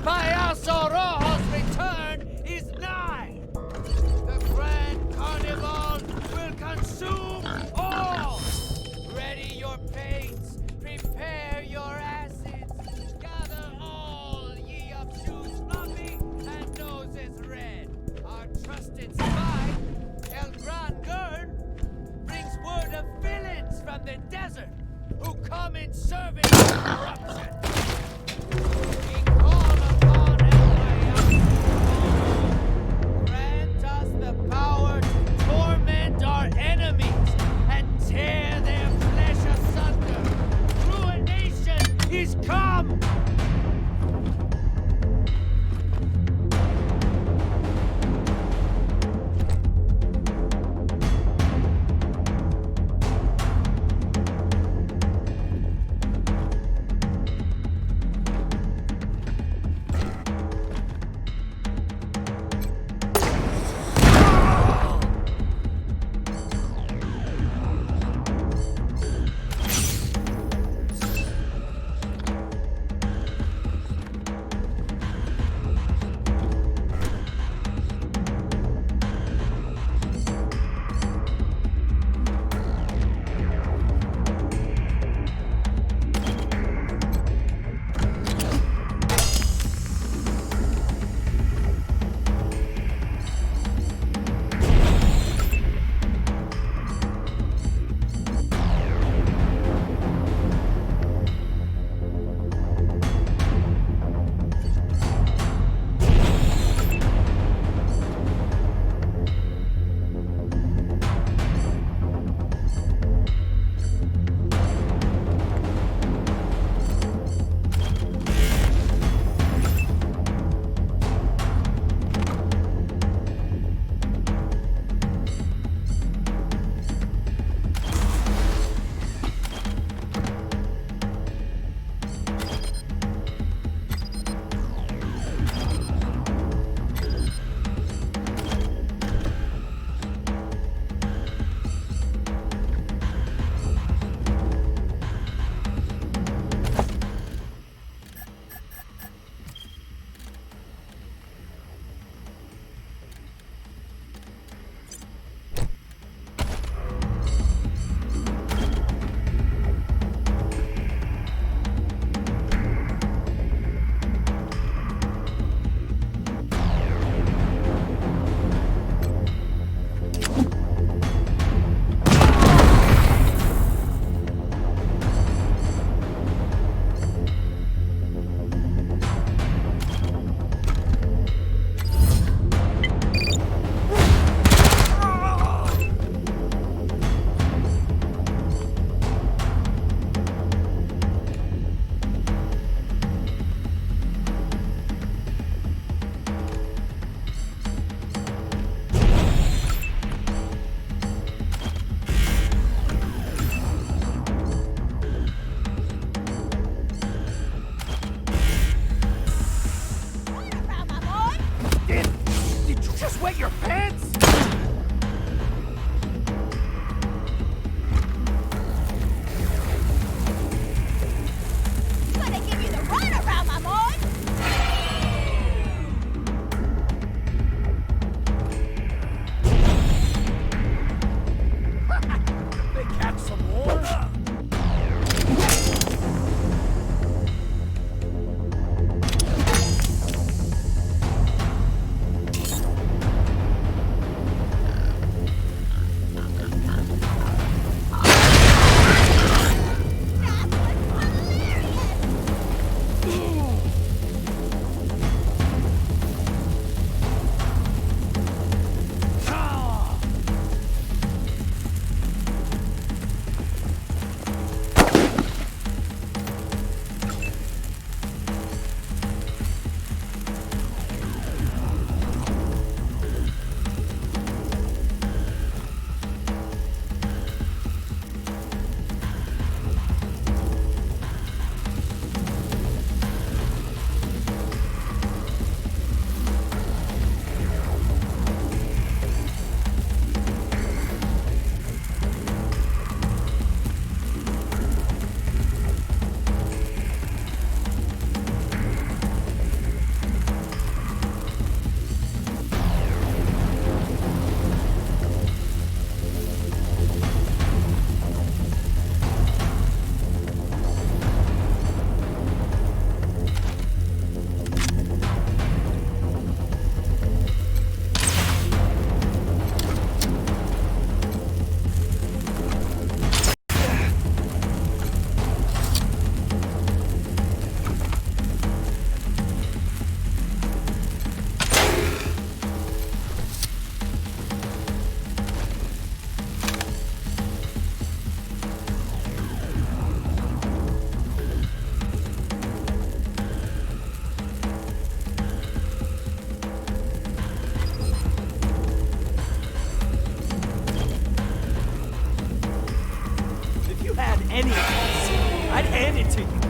Payaso Rojo's return is nigh. The grand carnival will consume all. Ready your paints, prepare your acids. Gather all ye of shoes fluffy and noses red. Our trusted spy, El Gran Gurn, brings word of villains from the desert who come in service of corruption. We call upon El Payaso. Grant us the power to torment our enemies and tear their flesh asunder. Ruination is come! I'd hand it to you.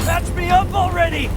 Patch me up already!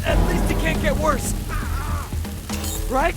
At least it can't get worse. Right?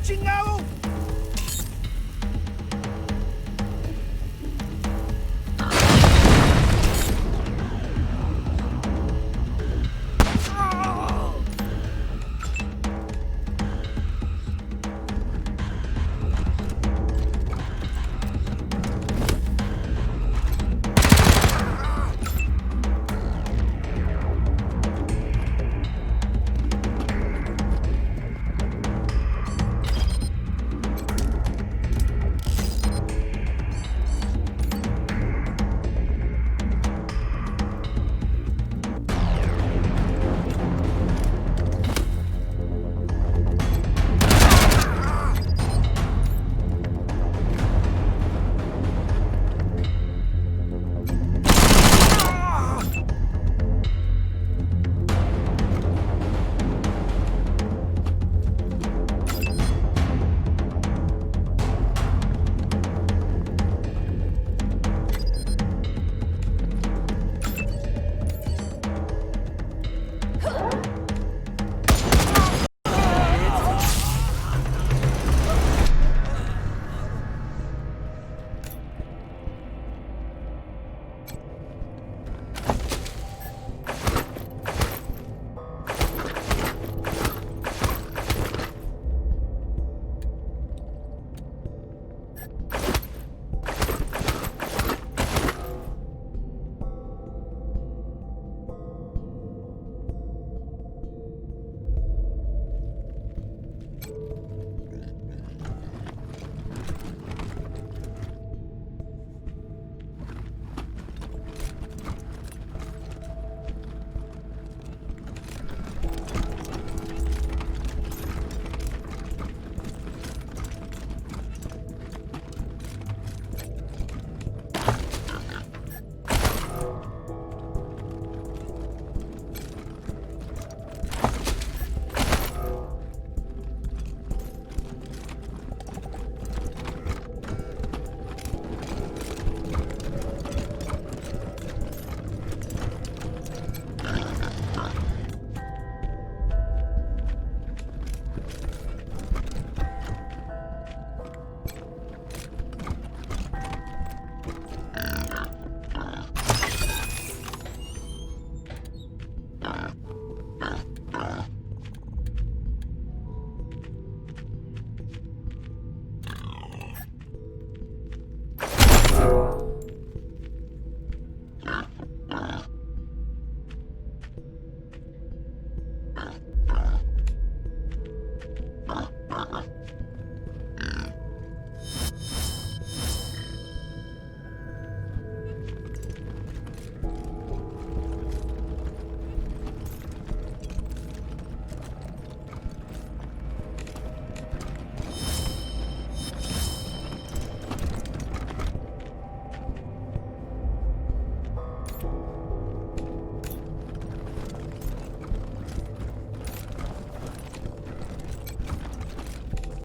chingado!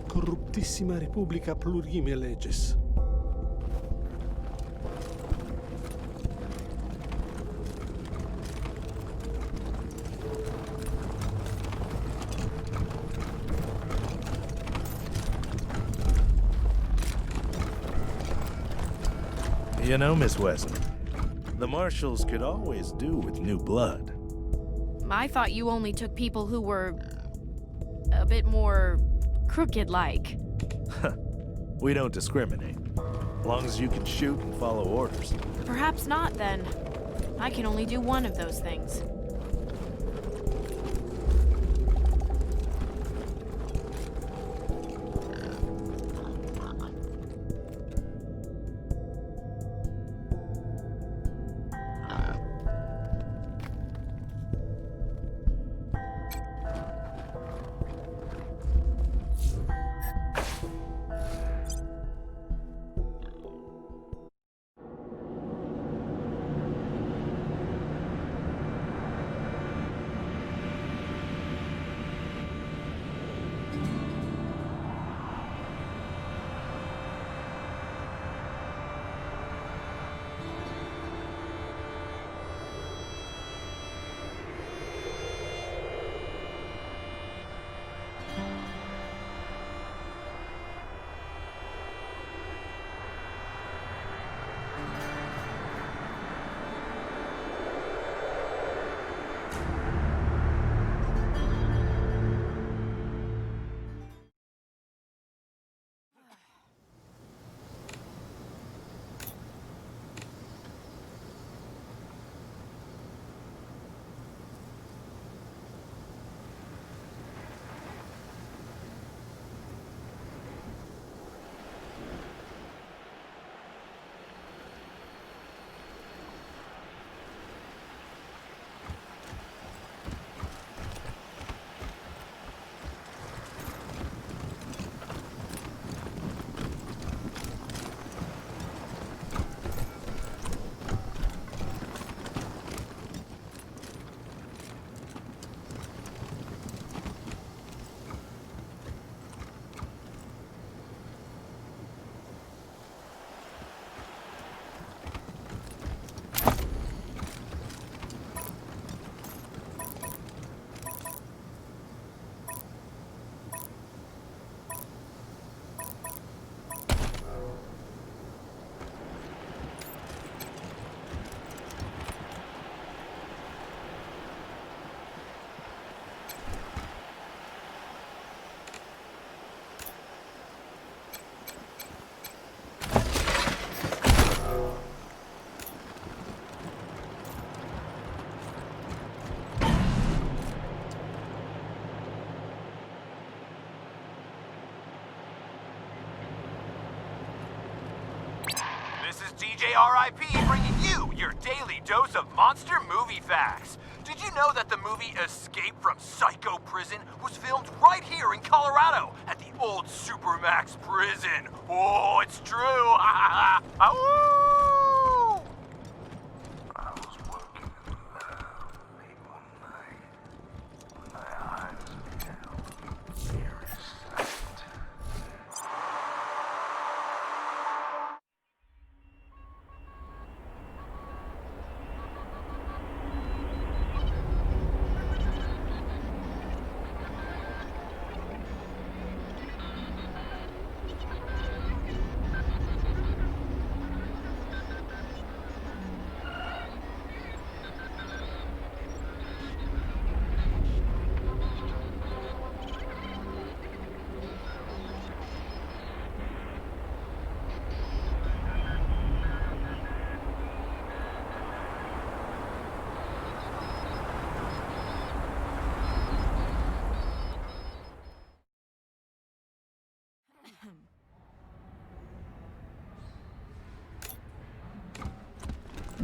Corruptissima Repubblica Plurime Leges. You know, Miss Wesley, the Marshals could always do with new blood. I thought you only took people who were a bit more crooked-like. We don't discriminate, as long as you can shoot and follow orders. Perhaps not, then. I can only do one of those things. TJRIP bringing you your daily dose of monster movie facts. Did you know that the movie Escape from Psycho Prison was filmed right here in Colorado at the old Supermax prison? Oh, it's true. Woo! I was working in the lab late one night when my eyes beheld an eerie sight.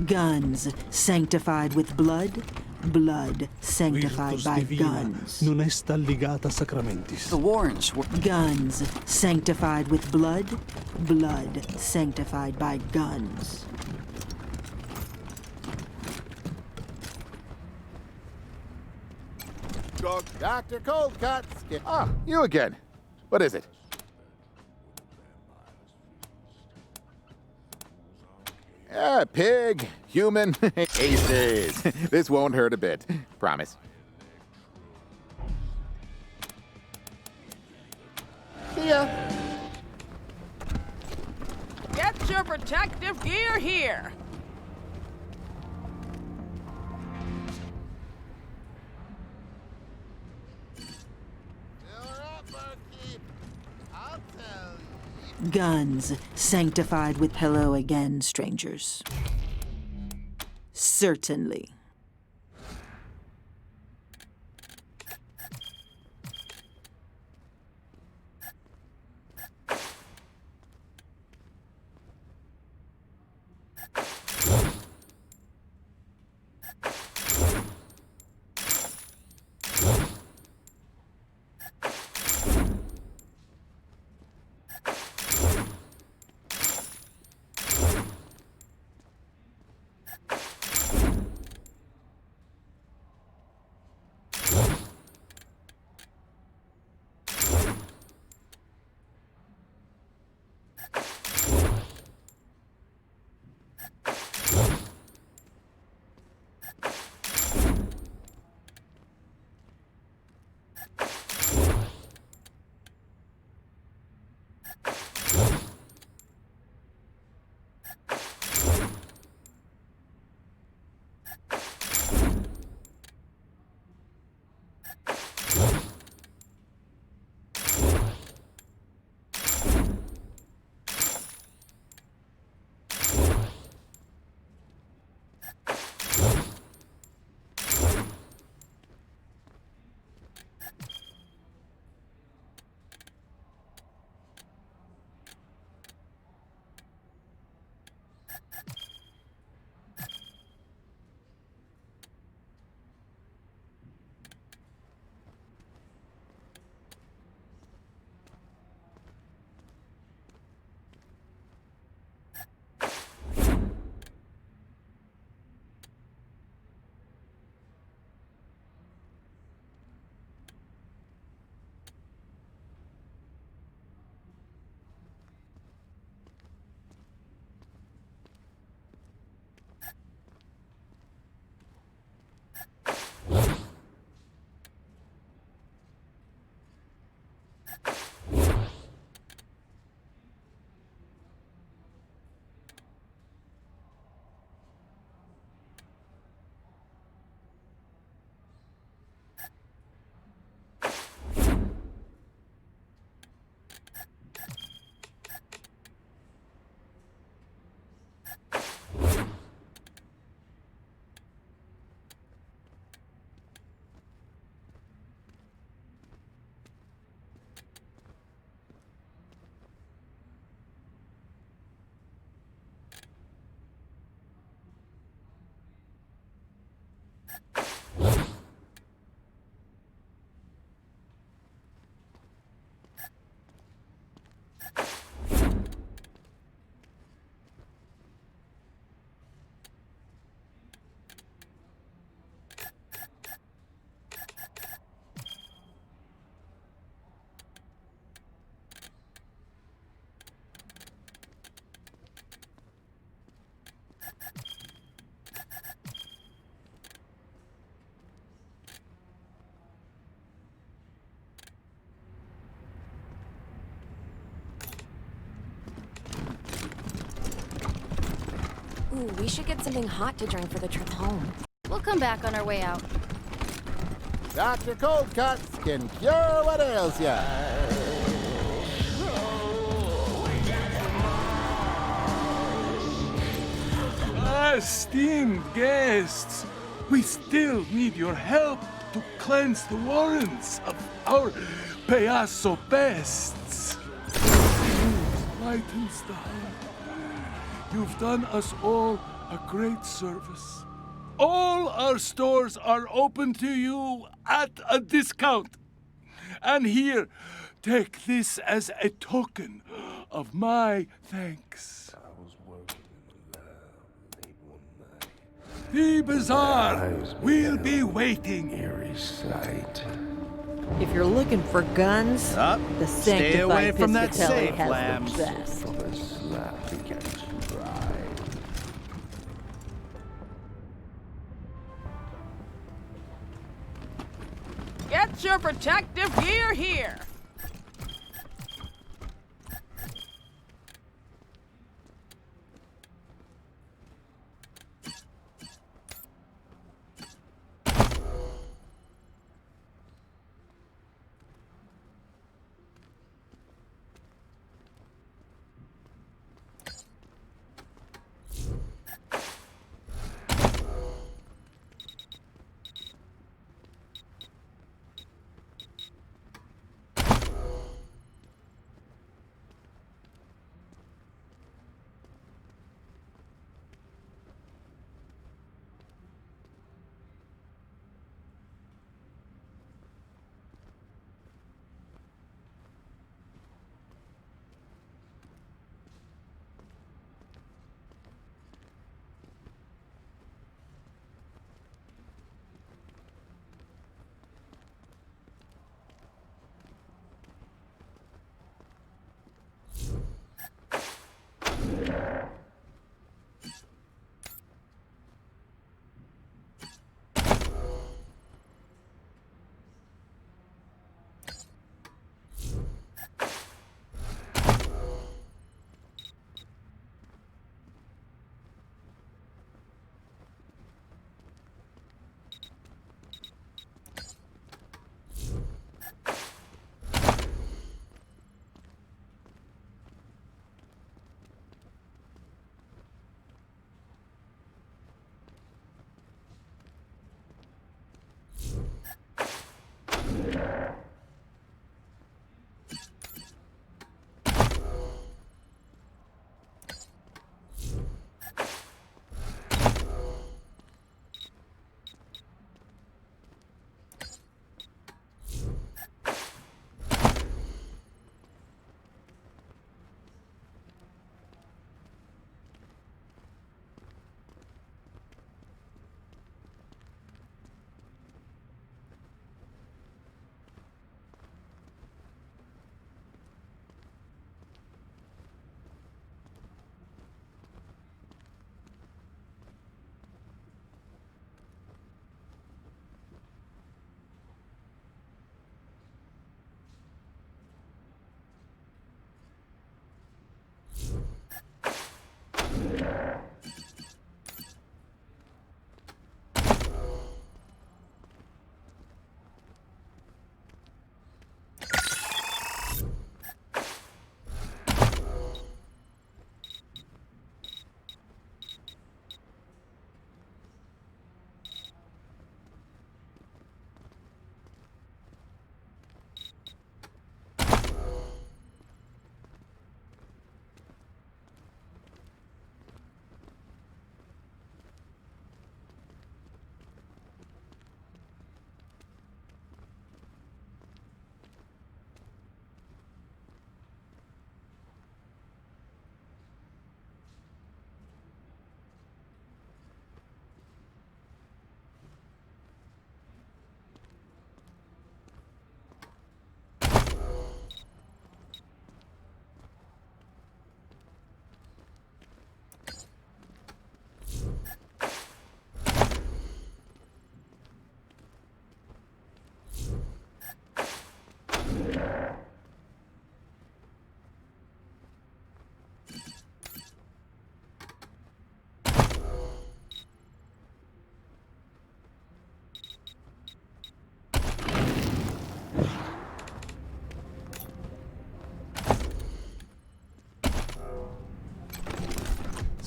Guns sanctified with blood, blood sanctified Virtus by divina guns. non est alligata sacramentis. The Warrens were... Guns sanctified with blood, blood sanctified by guns. Dr. Coldcut. Ah, you again. What is it? Pig, human, aces. This won't hurt a bit. Promise. See ya. Get your protective gear here. Guns sanctified with hello again, strangers. Certainly. Ooh, we should get something hot to drink for the trip home. We'll come back on our way out. Dr. Cold Cuts can cure what ails ya. Esteemed guests, we still need your help to cleanse the warrens of our Payaso pests. Lightens the heart. You've done us all a great service. All our stores are open to you at a discount. And here, take this as a token of my thanks. The bazaar will be waiting. Eerie sight. If you're looking for guns, the stay away Sanctified from that Piscatelli safe, has lambs. the best. From a slap against pride. Get your protective gear here.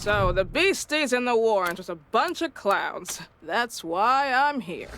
So the beasties in the war are just a bunch of clowns. That's why I'm here.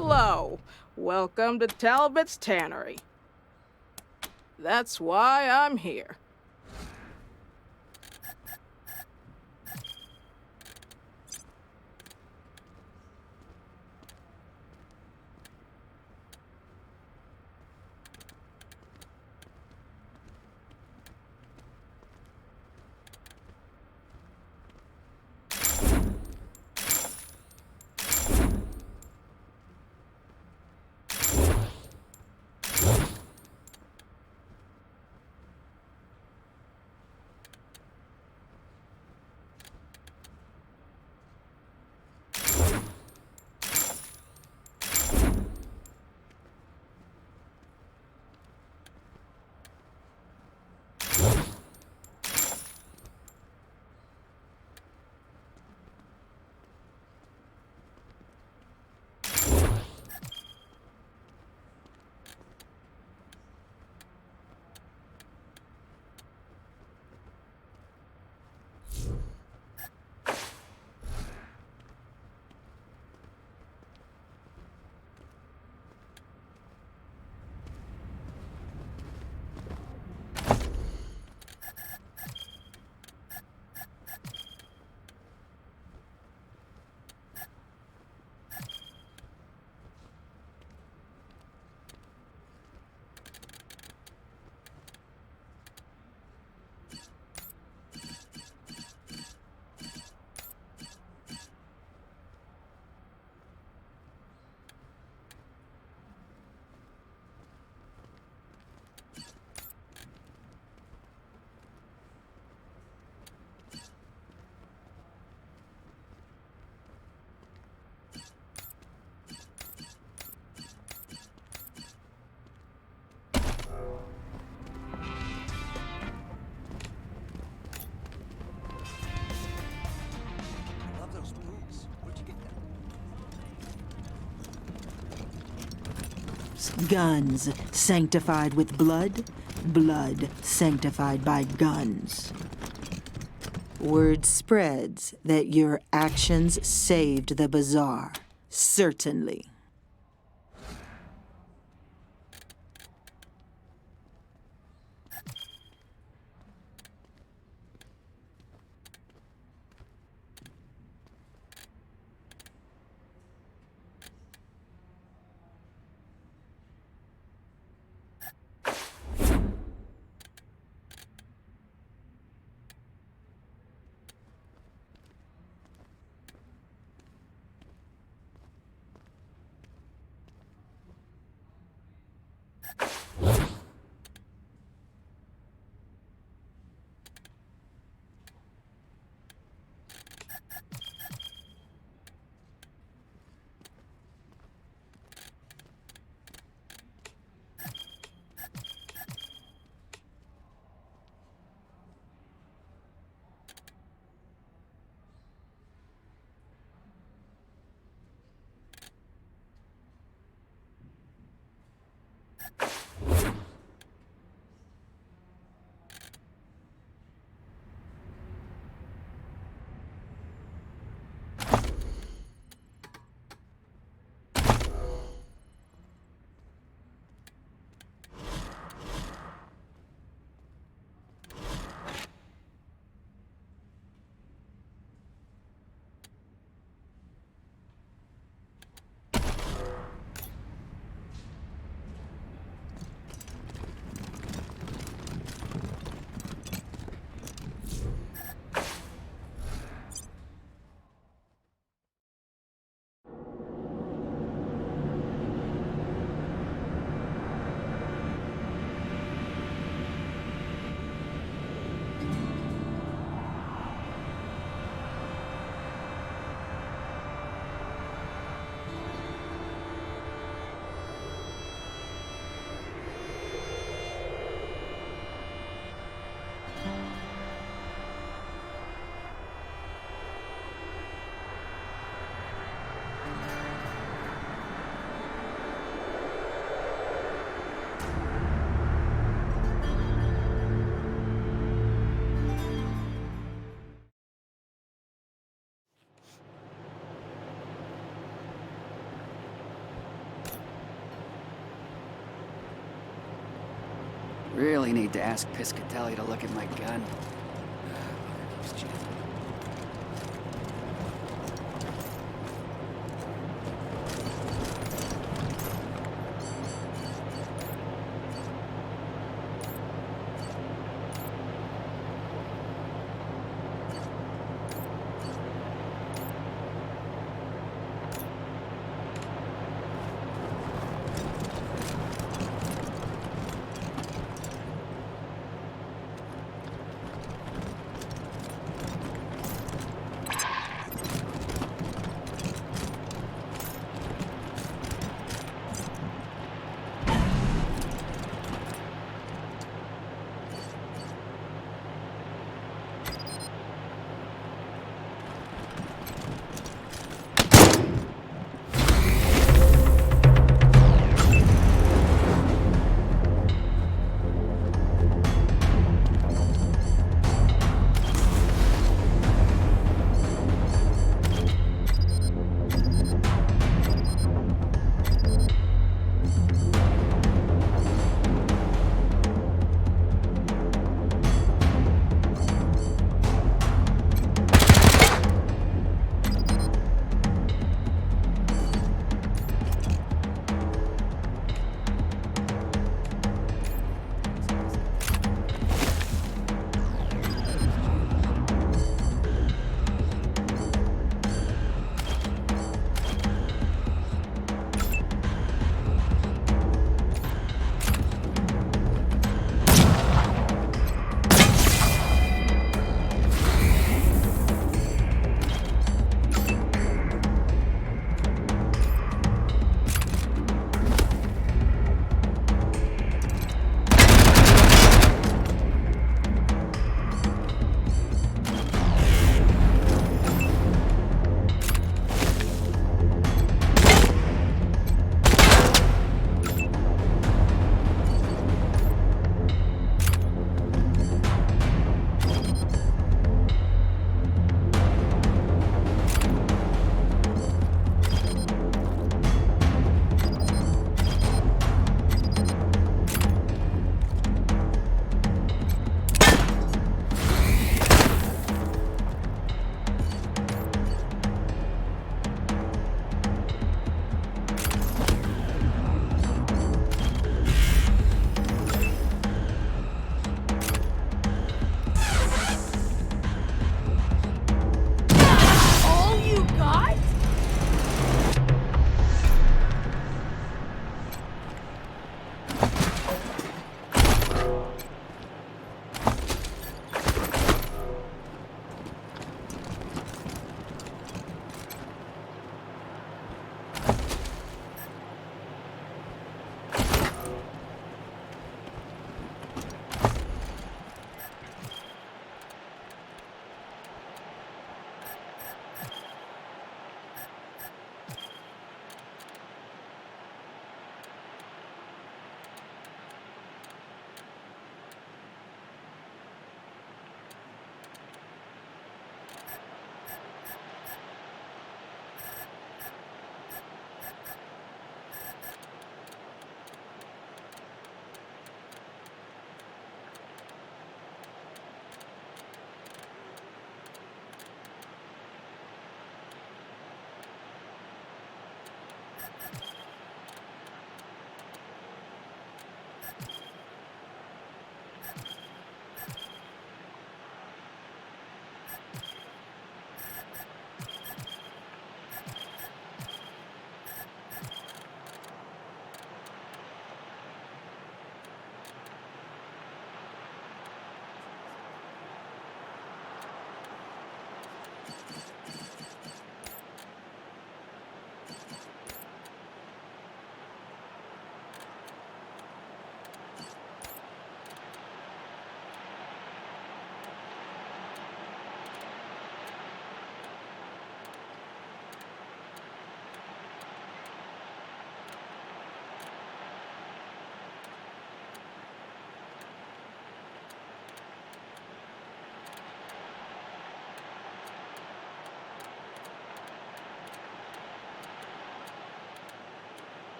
Hello. Welcome to Talbot's Tannery. That's why I'm here. Guns sanctified with blood, blood sanctified by guns. Word spreads that your actions saved the bazaar. Certainly. Really need to ask Piscatelli to look at my gun.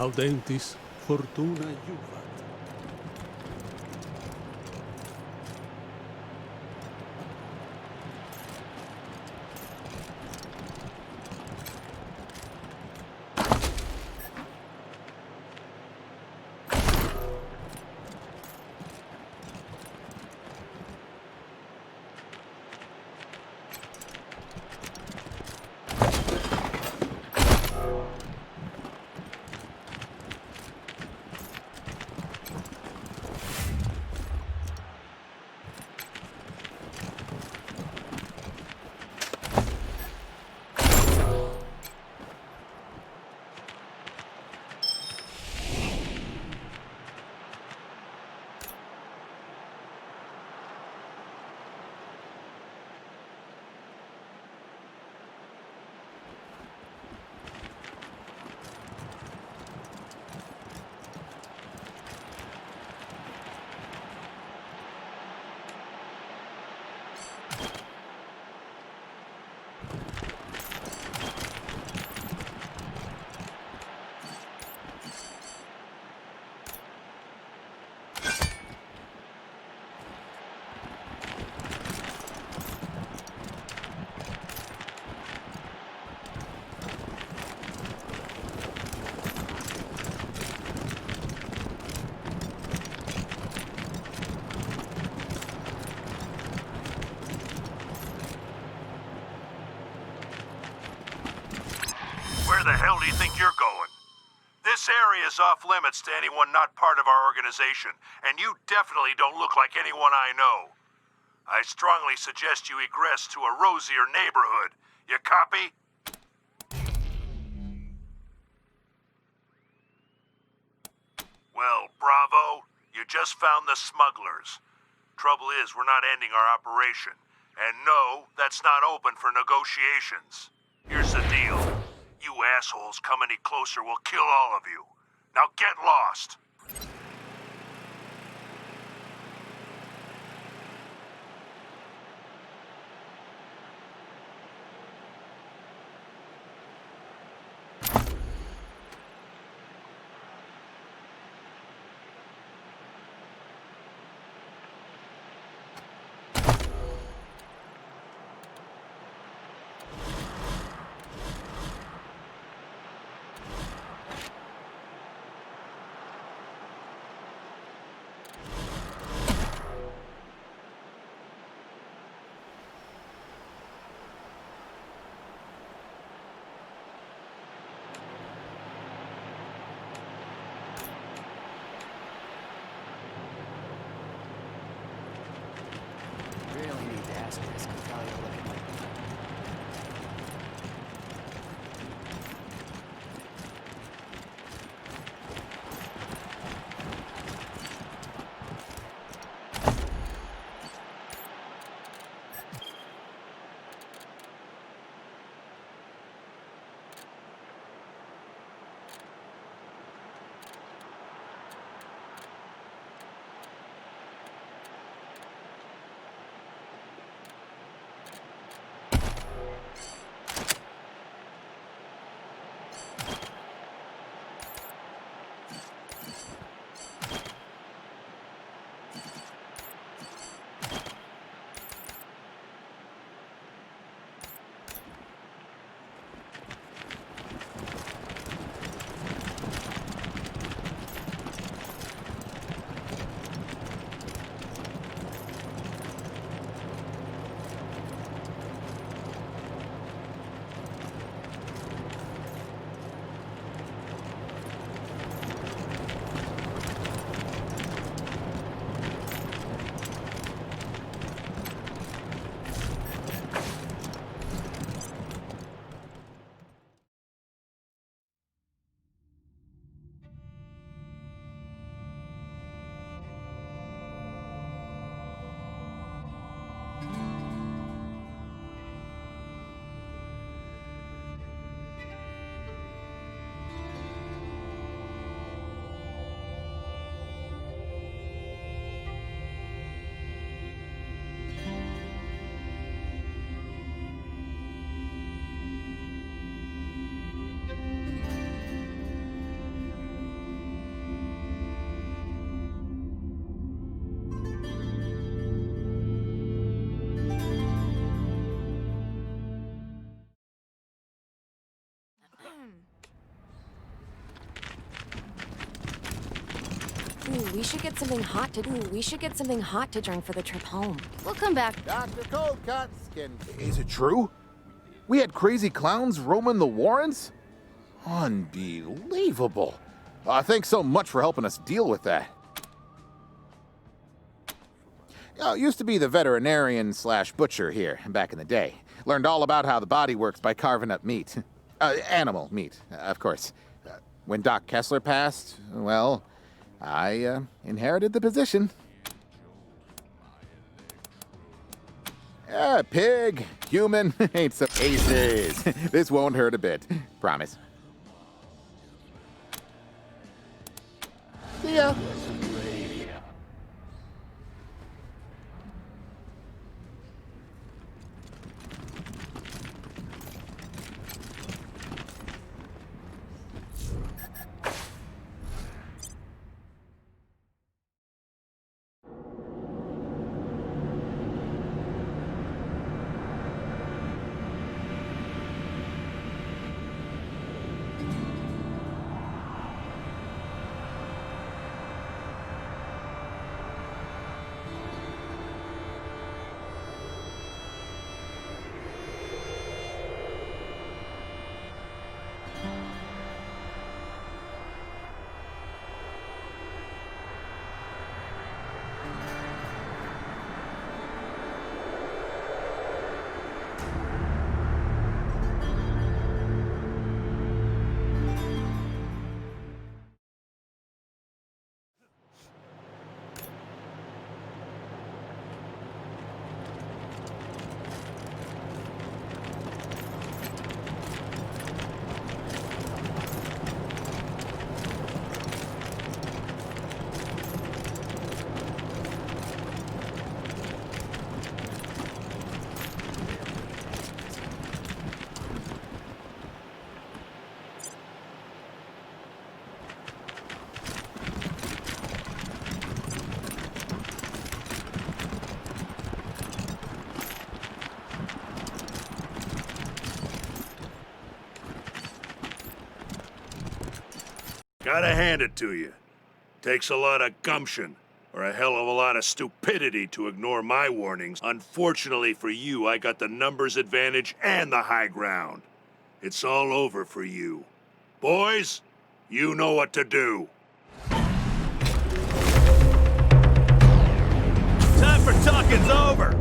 Audentis fortuna juvat. Where the hell do you think you're going? This area is off limits to anyone not part of our organization, and you definitely don't look like anyone I know. I strongly suggest you egress to a rosier neighborhood. You copy? Well, bravo. You just found the smugglers. Trouble is, we're not ending our operation. And no, that's not open for negotiations. Here's the deal. You assholes come any closer, we'll kill all of you. Now get lost! Ooh, we should get something hot to. Ooh, we should get something hot to drink for the trip home. We'll come back. Dr. Cold Cuts can... Is it true? We had crazy clowns roaming the Warrens? Unbelievable. Thanks so much for helping us deal with that. Used to be the veterinarian / butcher here back in the day. Learned all about how the body works by carving up meat. Animal meat, of course. When Doc Kessler passed, well, I inherited the position. Pig, human, ain't so aces. This won't hurt a bit, promise. See ya. Gotta hand it to you. Takes a lot of gumption, or a hell of a lot of stupidity to ignore my warnings. Unfortunately for you, I got the numbers advantage and the high ground. It's all over for you. Boys, you know what to do. Time for talking's over!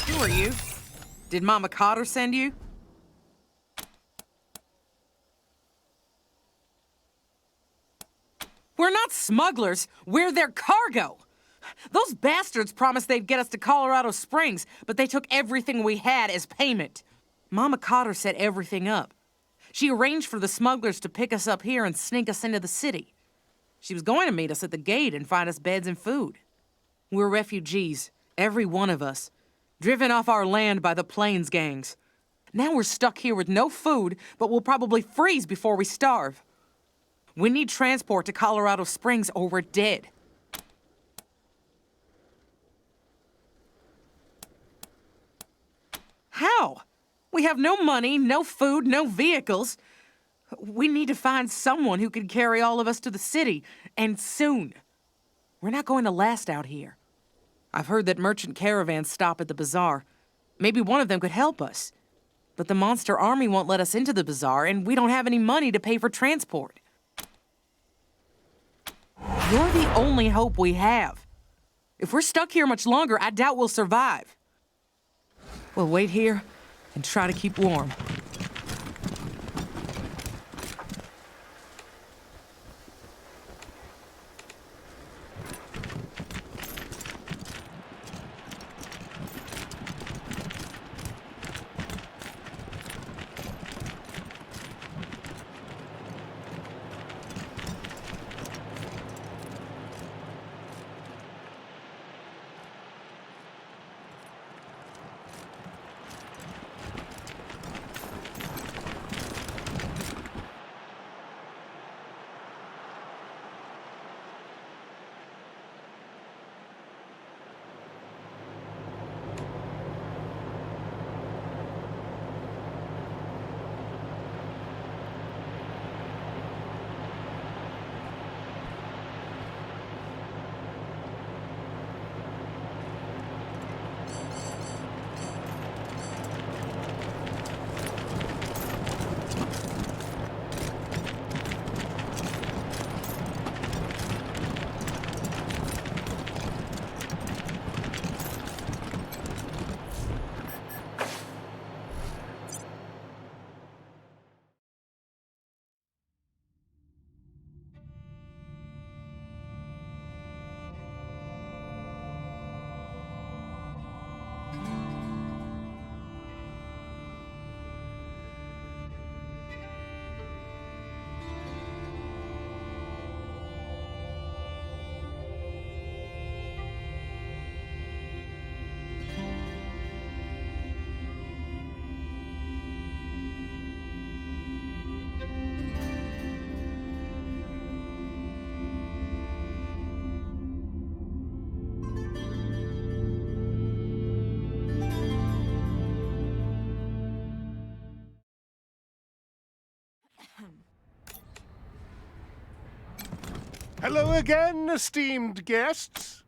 Who are you? Did Mama Cotter send you? We're not smugglers. We're their cargo. Those bastards promised they'd get us to Colorado Springs, but they took everything we had as payment. Mama Cotter set everything up. She arranged for the smugglers to pick us up here and sneak us into the city. She was going to meet us at the gate and find us beds and food. We're refugees, every one of us, driven off our land by the Plains gangs. Now we're stuck here with no food, but we'll probably freeze before we starve. We need transport to Colorado Springs or we're dead. How? We have no money, no food, no vehicles. We need to find someone who can carry all of us to the city, and soon. We're not going to last out here. I've heard that merchant caravans stop at the bazaar. Maybe one of them could help us. But the monster army won't let us into the bazaar, and we don't have any money to pay for transport. You're the only hope we have. If we're stuck here much longer, I doubt we'll survive. We'll wait here and try to keep warm. Hello again, esteemed guests.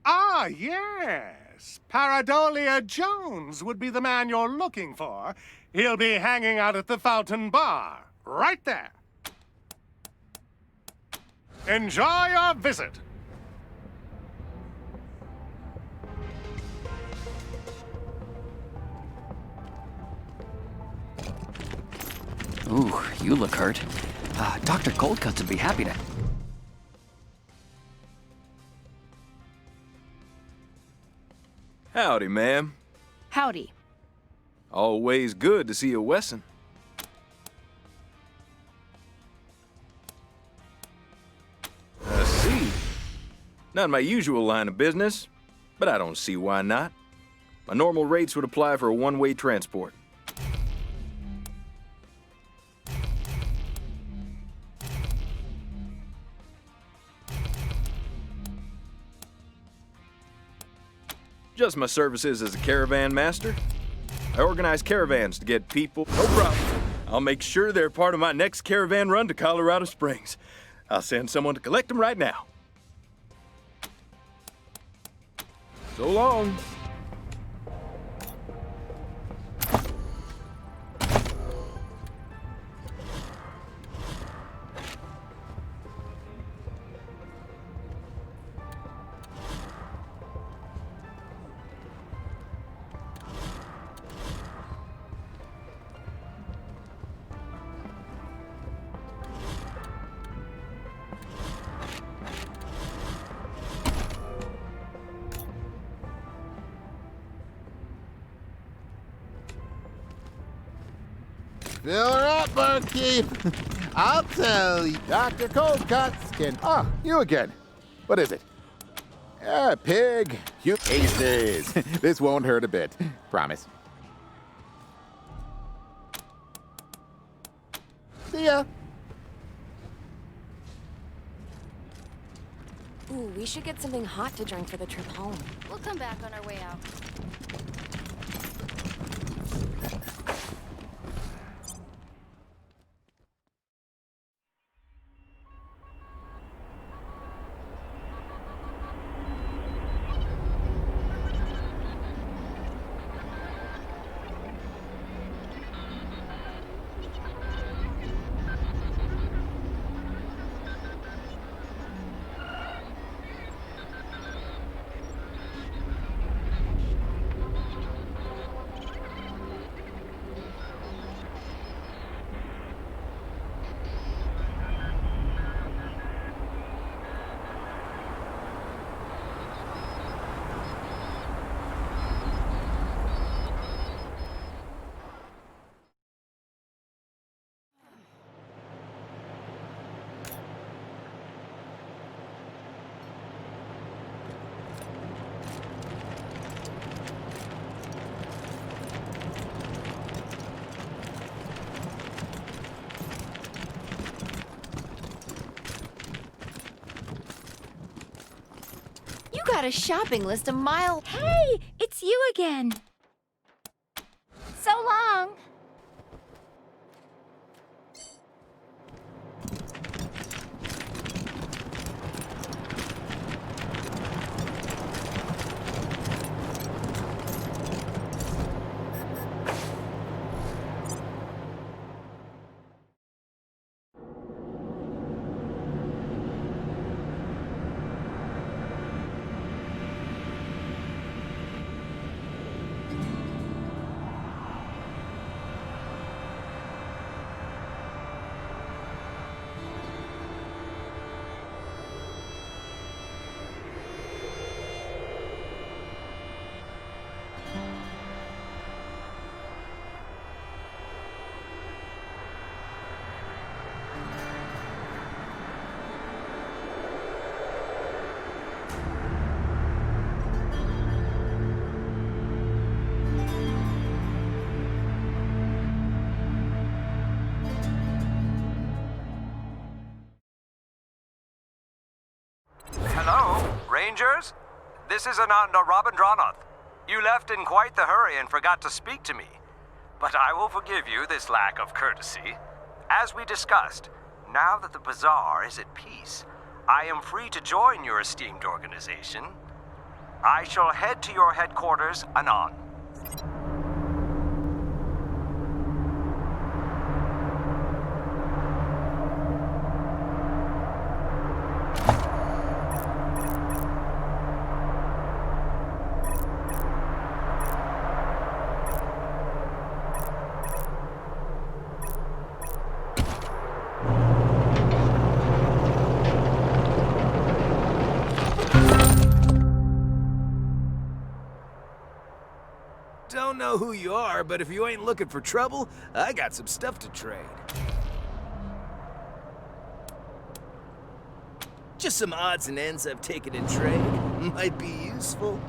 Ah, yes. Paradolia Jones would be the man you're looking for. He'll be hanging out at the Fountain Bar, right there. Enjoy your visit. Ooh, you look hurt. Dr. Coldcuts would be happy to... Howdy, ma'am. Howdy. Always good to see a Wesson. I see. Not my usual line of business, but I don't see why not. My normal rates would apply for a one-way transport. Just my services as a caravan master. I organize caravans to get people. No problem. I'll make sure they're part of my next caravan run to Colorado Springs. I'll send someone to collect them right now. So long. Fill her up, barkeep. I'll tell you. Dr. Cold Cuts can... Oh, you again. What is it? Pig. You aces. This won't hurt a bit. Promise. See ya. Ooh, we should get something hot to drink for the trip home. We'll come back on our way out. Got a shopping list a mile. Hey, it's you again. So long. Hello, Rangers? This is Ananda Rabindranath. You left in quite the hurry and forgot to speak to me. But I will forgive you this lack of courtesy. As we discussed, now that the bazaar is at peace, I am free to join your esteemed organization. I shall head to your headquarters anon. Don't know who you are, but if you ain't looking for trouble, I got some stuff to trade. Just some odds and ends I've taken in trade. Might be useful.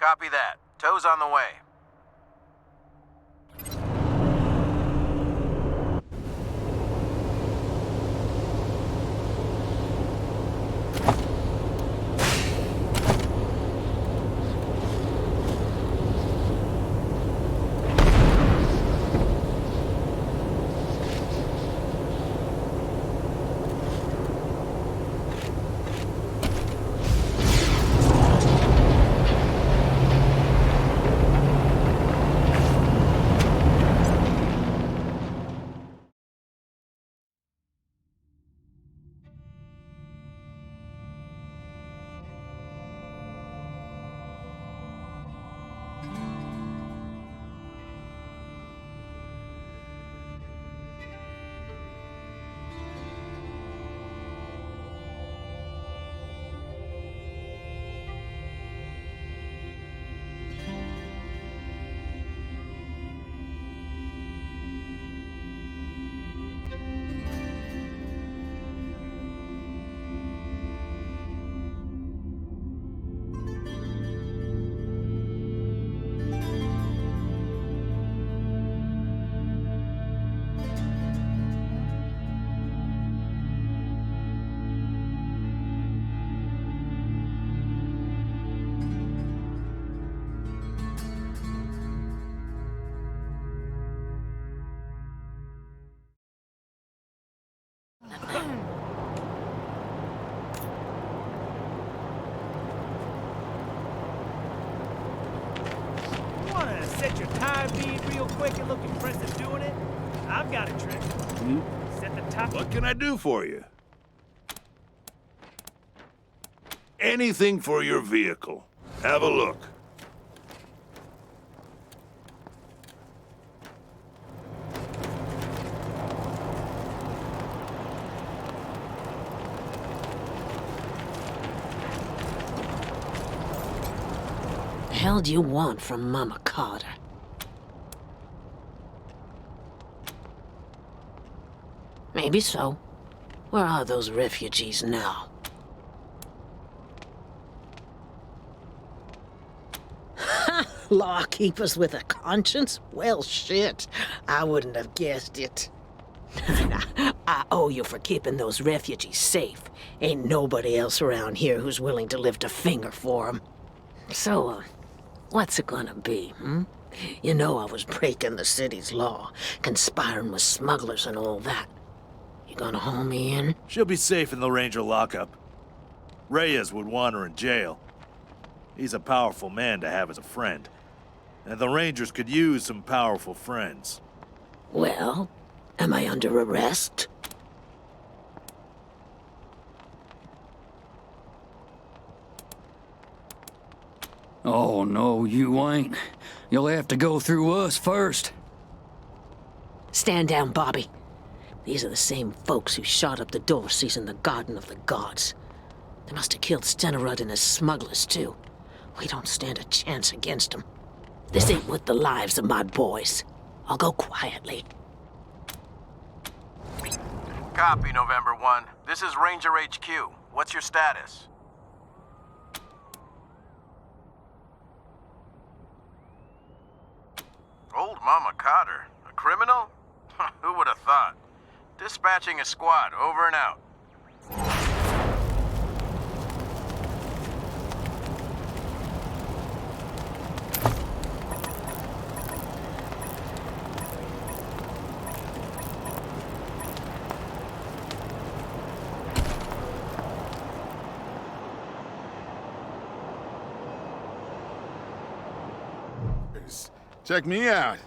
Copy that. Tow's on the way. Wanna set your time bead real quick and look impressive doing it? I've got a trick. Set the top. What can I do for you? Anything for your vehicle. Have a look. The hell do you want from Mama Carter? Maybe so. Where are those refugees now? Lawkeepers with a conscience? Well, shit. I wouldn't have guessed it. I owe you for keeping those refugees safe. Ain't nobody else around here who's willing to lift a finger for them. So, what's it gonna be, hmm? You know I was breaking the city's law, conspiring with smugglers and all that. You gonna haul me in? She'll be safe in the Ranger lockup. Reyes would want her in jail. He's a powerful man to have as a friend. And the Rangers could use some powerful friends. Well, am I under arrest? Oh, no, you ain't. You'll have to go through us first. Stand down, Bobby. These are the same folks who shot up the Dorseys in the Garden of the Gods. They must have killed Stenerud and his smugglers, too. We don't stand a chance against them. This ain't worth the lives of my boys. I'll go quietly. Copy, November 1. This is Ranger HQ. What's your status? Old Mama Cotter? A criminal? Who would have thought? Dispatching a squad, over and out. Check me out.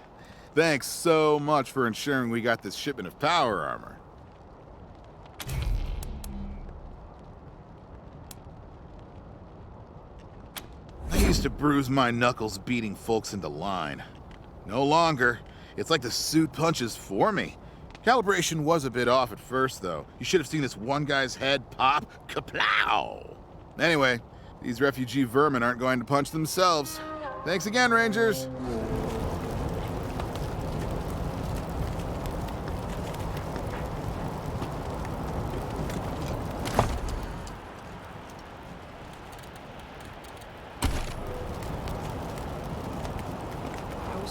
Thanks so much for ensuring we got this shipment of power armor. I used to bruise my knuckles beating folks into line. No longer. It's like the suit punches for me. Calibration was a bit off at first, though. You should have seen this one guy's head pop. Kaplow! Anyway, these refugee vermin aren't going to punch themselves. Thanks again, Rangers.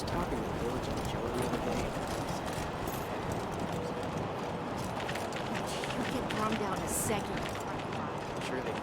was talking to George and Joe the other day. You get drummed out in a second. I'm sure they would.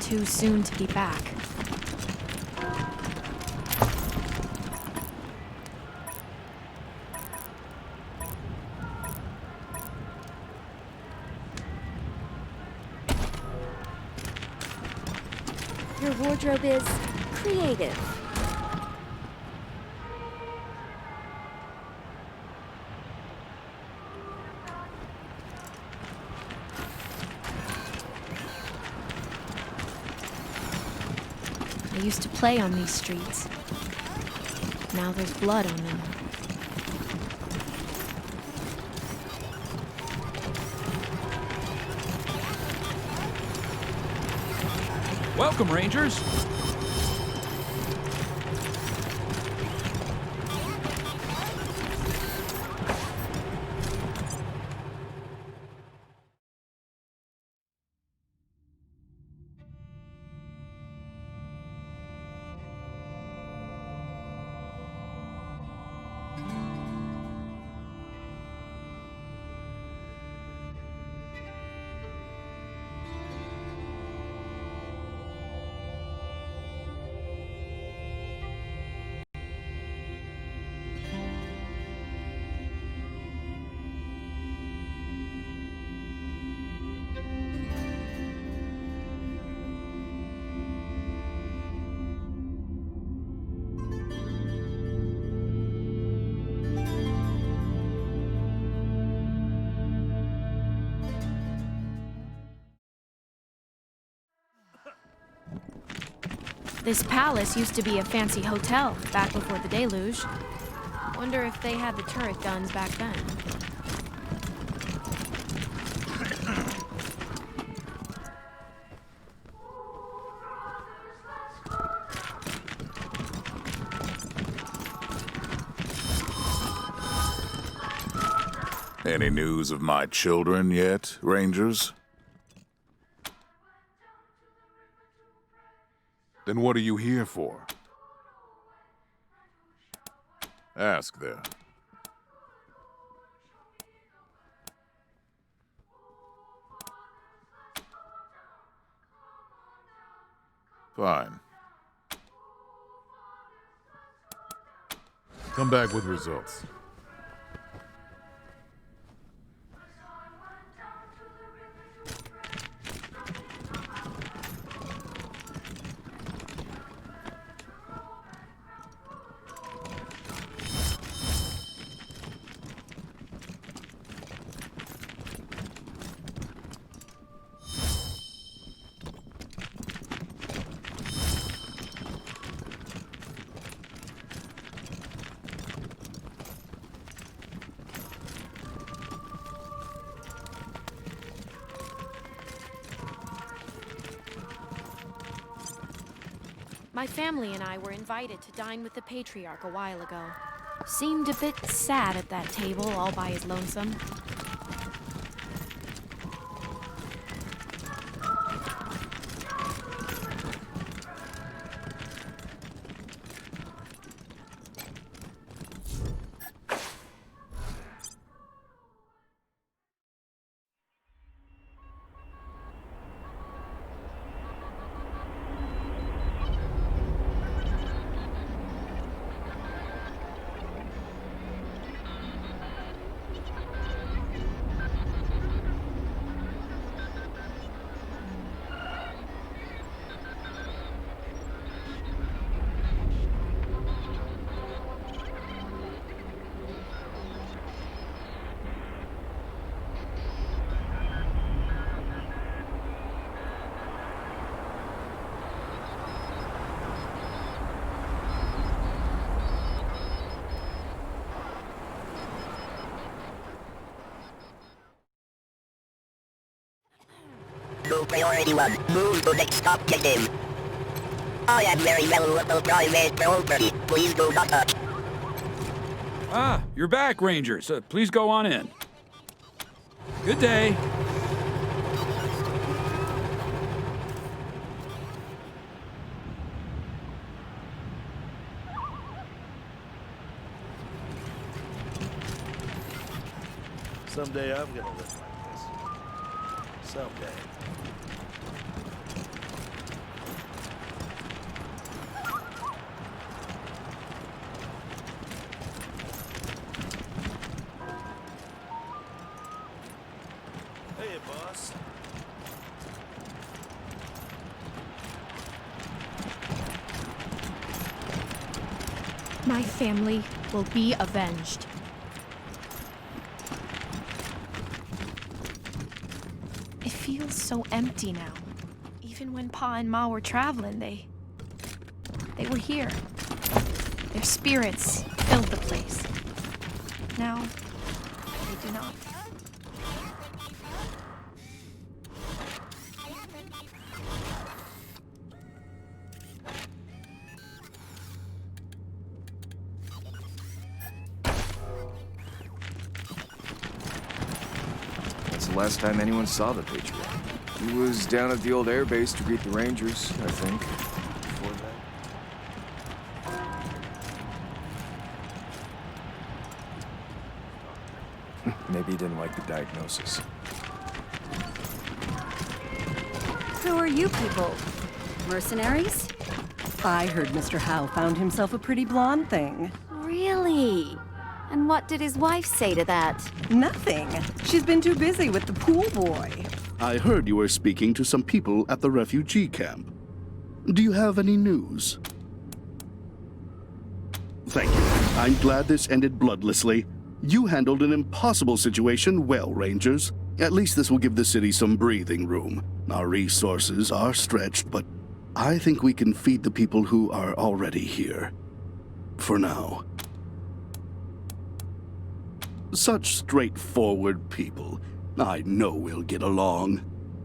Too soon to be back. Your wardrobe is creative. I used to play on these streets. Now there's blood on them. Welcome, Rangers! This palace used to be a fancy hotel back before the deluge. Wonder if they had the turret guns back then. Any news of my children yet, Rangers? Then what are you here for? Ask there. Fine. Come back with results. My family and I were invited to dine with the Patriarch a while ago. Seemed a bit sad at that table, all by his lonesome. Priority 1. Move to next objective. I am very valuable private property. Please do not touch. Ah, you're back, Rangers. Please go on in. Good day. Someday I'm gonna live like this. Someday. Hey, boss. My family will be avenged. It feels so empty now. Even when Pa and Ma were traveling, they were here. Their spirits filled the place. Now, they do not. That's the last time anyone saw the Patriot. He was down at the old airbase to greet the Rangers, I think. Before that. Maybe he didn't like the diagnosis. Who are you people? Mercenaries? I heard Mr. Howe found himself a pretty blonde thing. Really? And what did his wife say to that? Nothing. She's been too busy with the pool boy. I heard you were speaking to some people at the refugee camp. Do you have any news? Thank you. I'm glad this ended bloodlessly. You handled an impossible situation well, Rangers. At least this will give the city some breathing room. Our resources are stretched, but I think we can feed the people who are already here. For now. Such straightforward people. I know we'll get along.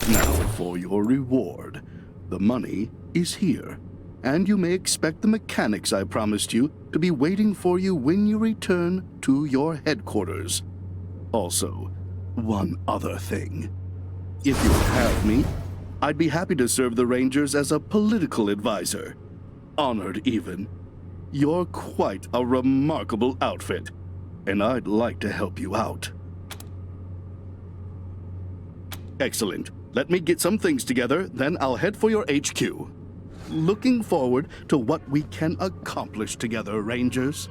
Now for your reward. The money is here, and you may expect the mechanics I promised you to be waiting for you when you return to your headquarters. Also, one other thing. If you would have me, I'd be happy to serve the Rangers as a political advisor. Honored even. You're quite a remarkable outfit, and I'd like to help you out. Excellent. Let me get some things together, then I'll head for your HQ. Looking forward to what we can accomplish together, Rangers.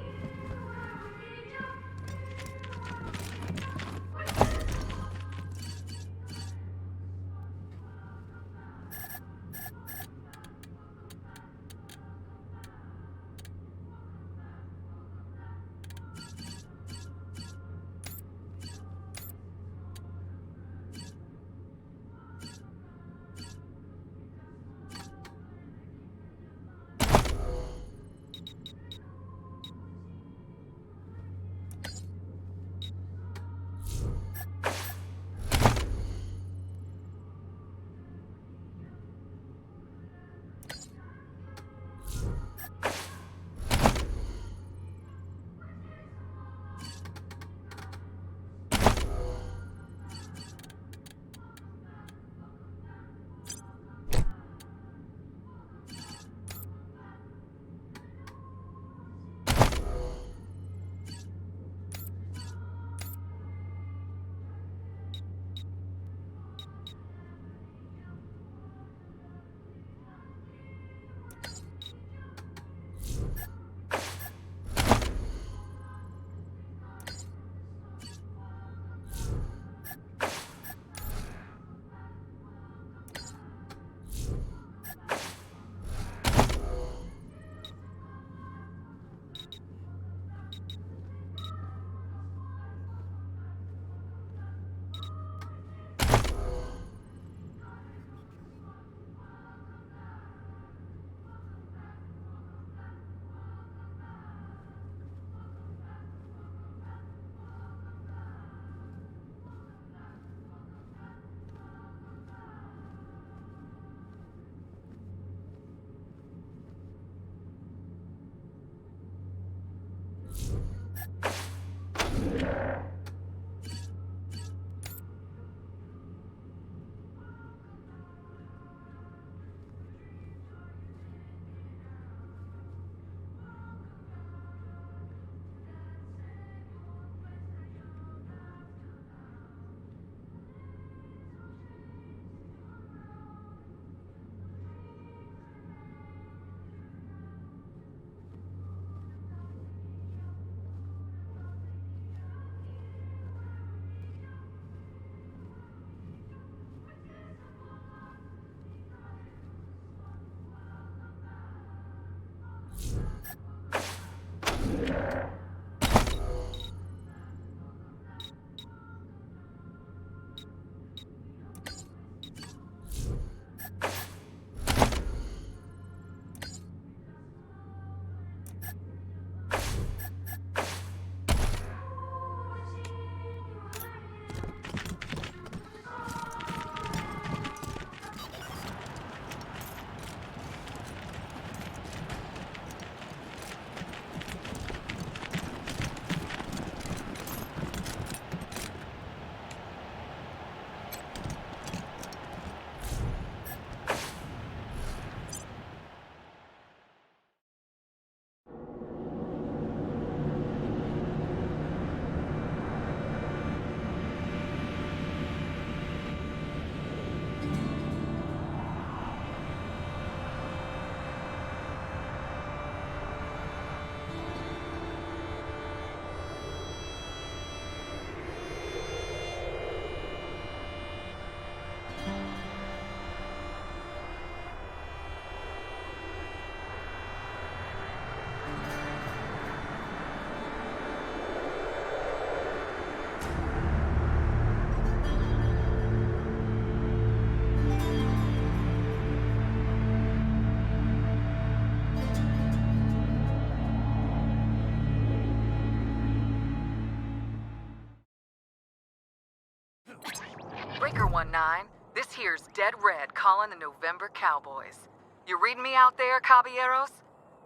Breaker 19, this here's Dead Red calling the November Cowboys. You reading me out there, caballeros?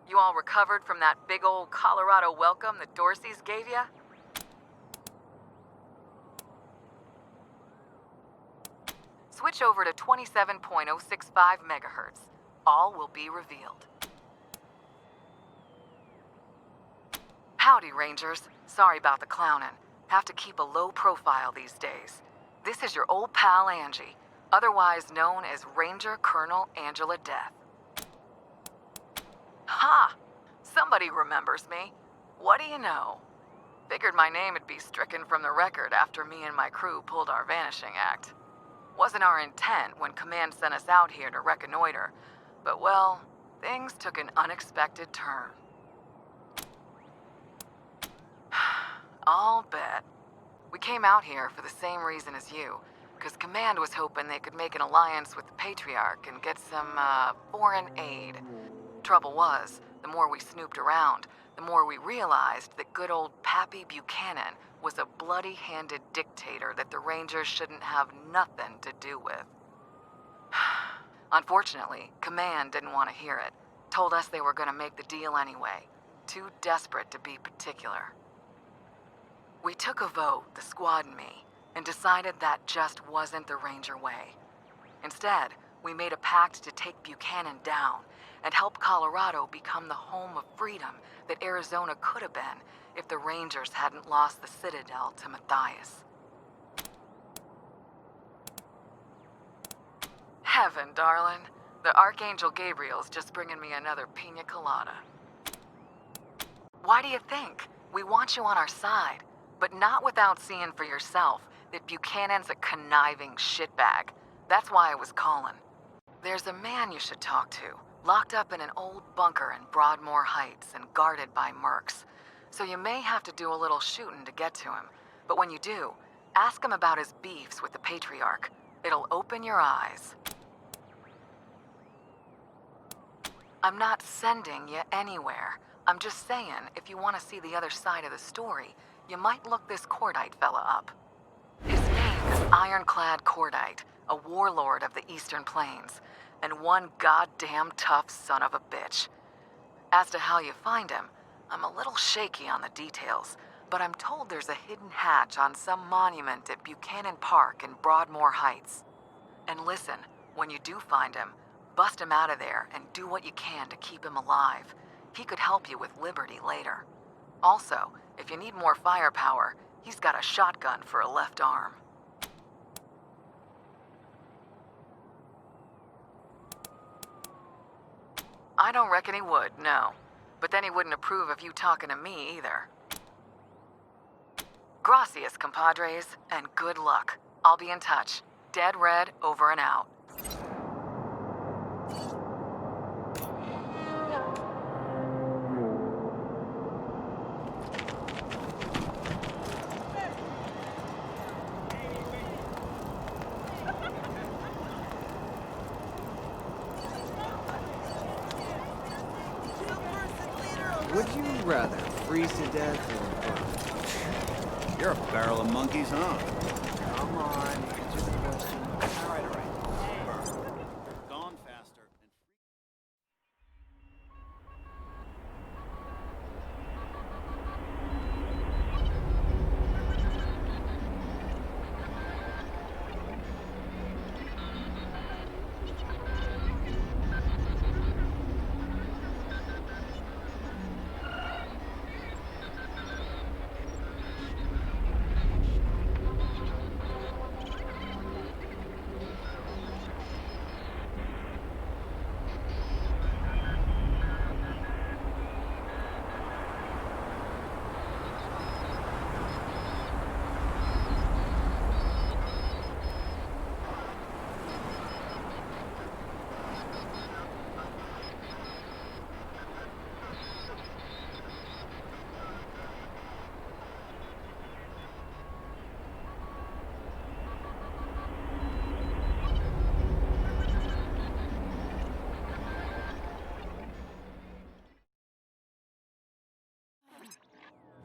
You all recovered from that big old Colorado welcome that Dorsey's gave ya? Switch over to 27.065 megahertz. All will be revealed. Howdy, Rangers. Sorry about the clowning. Have to keep a low profile these days. This is your old pal Angie, otherwise known as Ranger Colonel Angela Death. Ha! Somebody remembers me. What do you know? Figured my name would be stricken from the record after me and my crew pulled our vanishing act. Wasn't our intent when Command sent us out here to reconnoiter, but well, things took an unexpected turn. I'll bet. We came out here for the same reason as you, because Command was hoping they could make an alliance with the Patriarch and get some, foreign aid. Trouble was, the more we snooped around, the more we realized that good old Pappy Buchanan was a bloody-handed dictator that the Rangers shouldn't have nothing to do with. Unfortunately, Command didn't want to hear it. Told us they were going to make the deal anyway. Too desperate to be particular. We took a vote, the squad and me, and decided that just wasn't the Ranger way. Instead, we made a pact to take Buchanan down and help Colorado become the home of freedom that Arizona could have been if the Rangers hadn't lost the Citadel to Matthias. Heaven, darling. The Archangel Gabriel's just bringing me another pina colada. Why do you think? We want you on our side, but not without seeing for yourself that Buchanan's a conniving shitbag. That's why I was calling. There's a man you should talk to, locked up in an old bunker in Broadmoor Heights and guarded by mercs. So you may have to do a little shooting to get to him, but when you do, ask him about his beefs with the Patriarch. It'll open your eyes. I'm not sending you anywhere. I'm just saying, if you want to see the other side of the story, you might look this Cordite fella up. His name is Ironclad Cordite, a warlord of the Eastern Plains, and one goddamn tough son of a bitch. As to how you find him, I'm a little shaky on the details, but I'm told there's a hidden hatch on some monument at Buchanan Park in Broadmoor Heights. And listen, when you do find him, bust him out of there and do what you can to keep him alive. He could help you with Liberty later. Also, if you need more firepower, he's got a shotgun for a left arm. I don't reckon he would, no. But then he wouldn't approve of you talking to me either. Gracias, compadres, and good luck. I'll be in touch. Dead Red, over and out. Would you rather freeze to death or burn? You're a barrel of monkeys, huh? Come on, answer the question. All right, all right. Burn. Gone faster.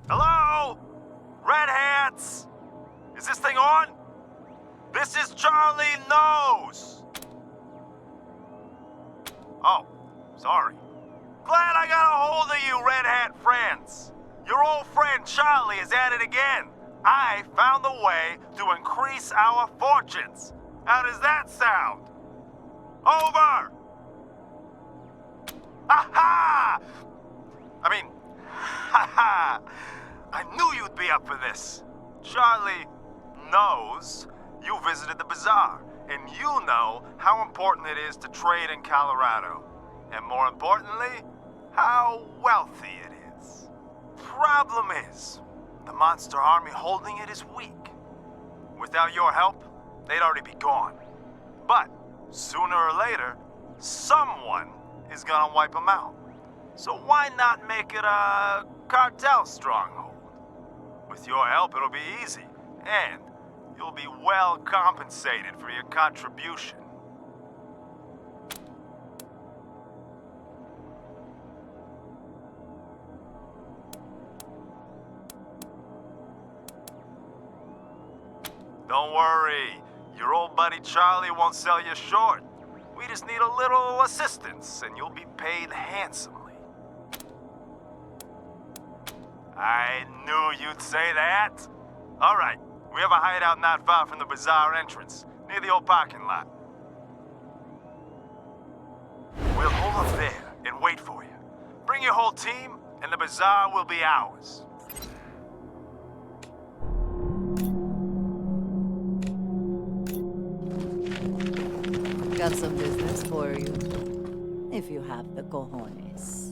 Hello? Red Hats? Is this thing on? This is Charlie Nose. Oh, sorry. Glad I got a hold of you, Red Hat friends. Your old friend Charlie is at it again. I found the way to increase our fortunes. How does that sound? Over! Ha-ha! I mean, ha-ha! I knew you'd be up for this. Charlie knows you visited the bazaar, and you know how important it is to trade in Colorado. And more importantly, how wealthy it is. Problem is, the monster army holding it is weak. Without your help, they'd already be gone. But sooner or later, someone is gonna wipe them out. So why not make it a cartel stronghold? With your help, it'll be easy, and you'll be well compensated for your contribution. Don't worry, your old buddy Charlie won't sell you short. We just need a little assistance, and you'll be paid handsomely. I knew you'd say that. All right, we have a hideout not far from the bazaar entrance, near the old parking lot. We'll hold up there and wait for you. Bring your whole team, and the bazaar will be ours. Got some business for you, if you have the cojones.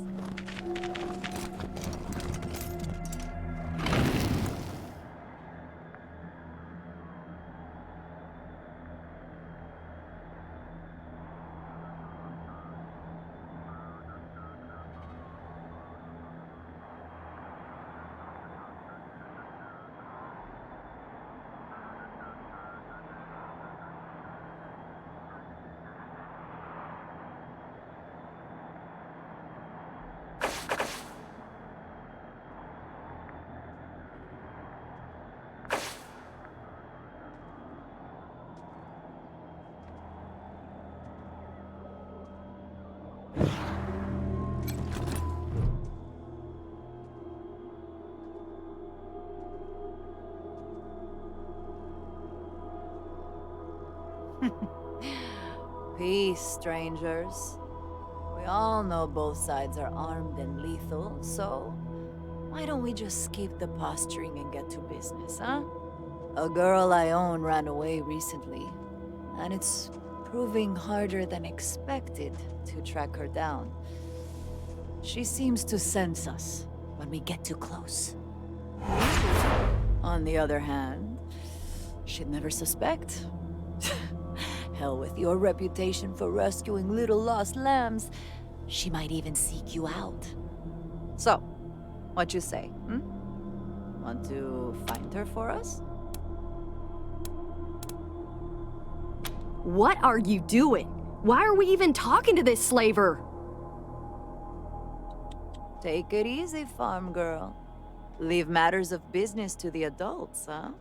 Peace, strangers. We all know both sides are armed and lethal, so why don't we just skip the posturing and get to business, huh? A girl I own ran away recently, and it's proving harder than expected to track her down. She seems to sense us when we get too close. On the other hand, she'd never suspect. Hell with your reputation for rescuing little lost lambs, she might even seek you out. So, what you say, Want to find her for us? What are you doing? Why are we even talking to this slaver? Take it easy, farm girl. Leave matters of business to the adults, huh?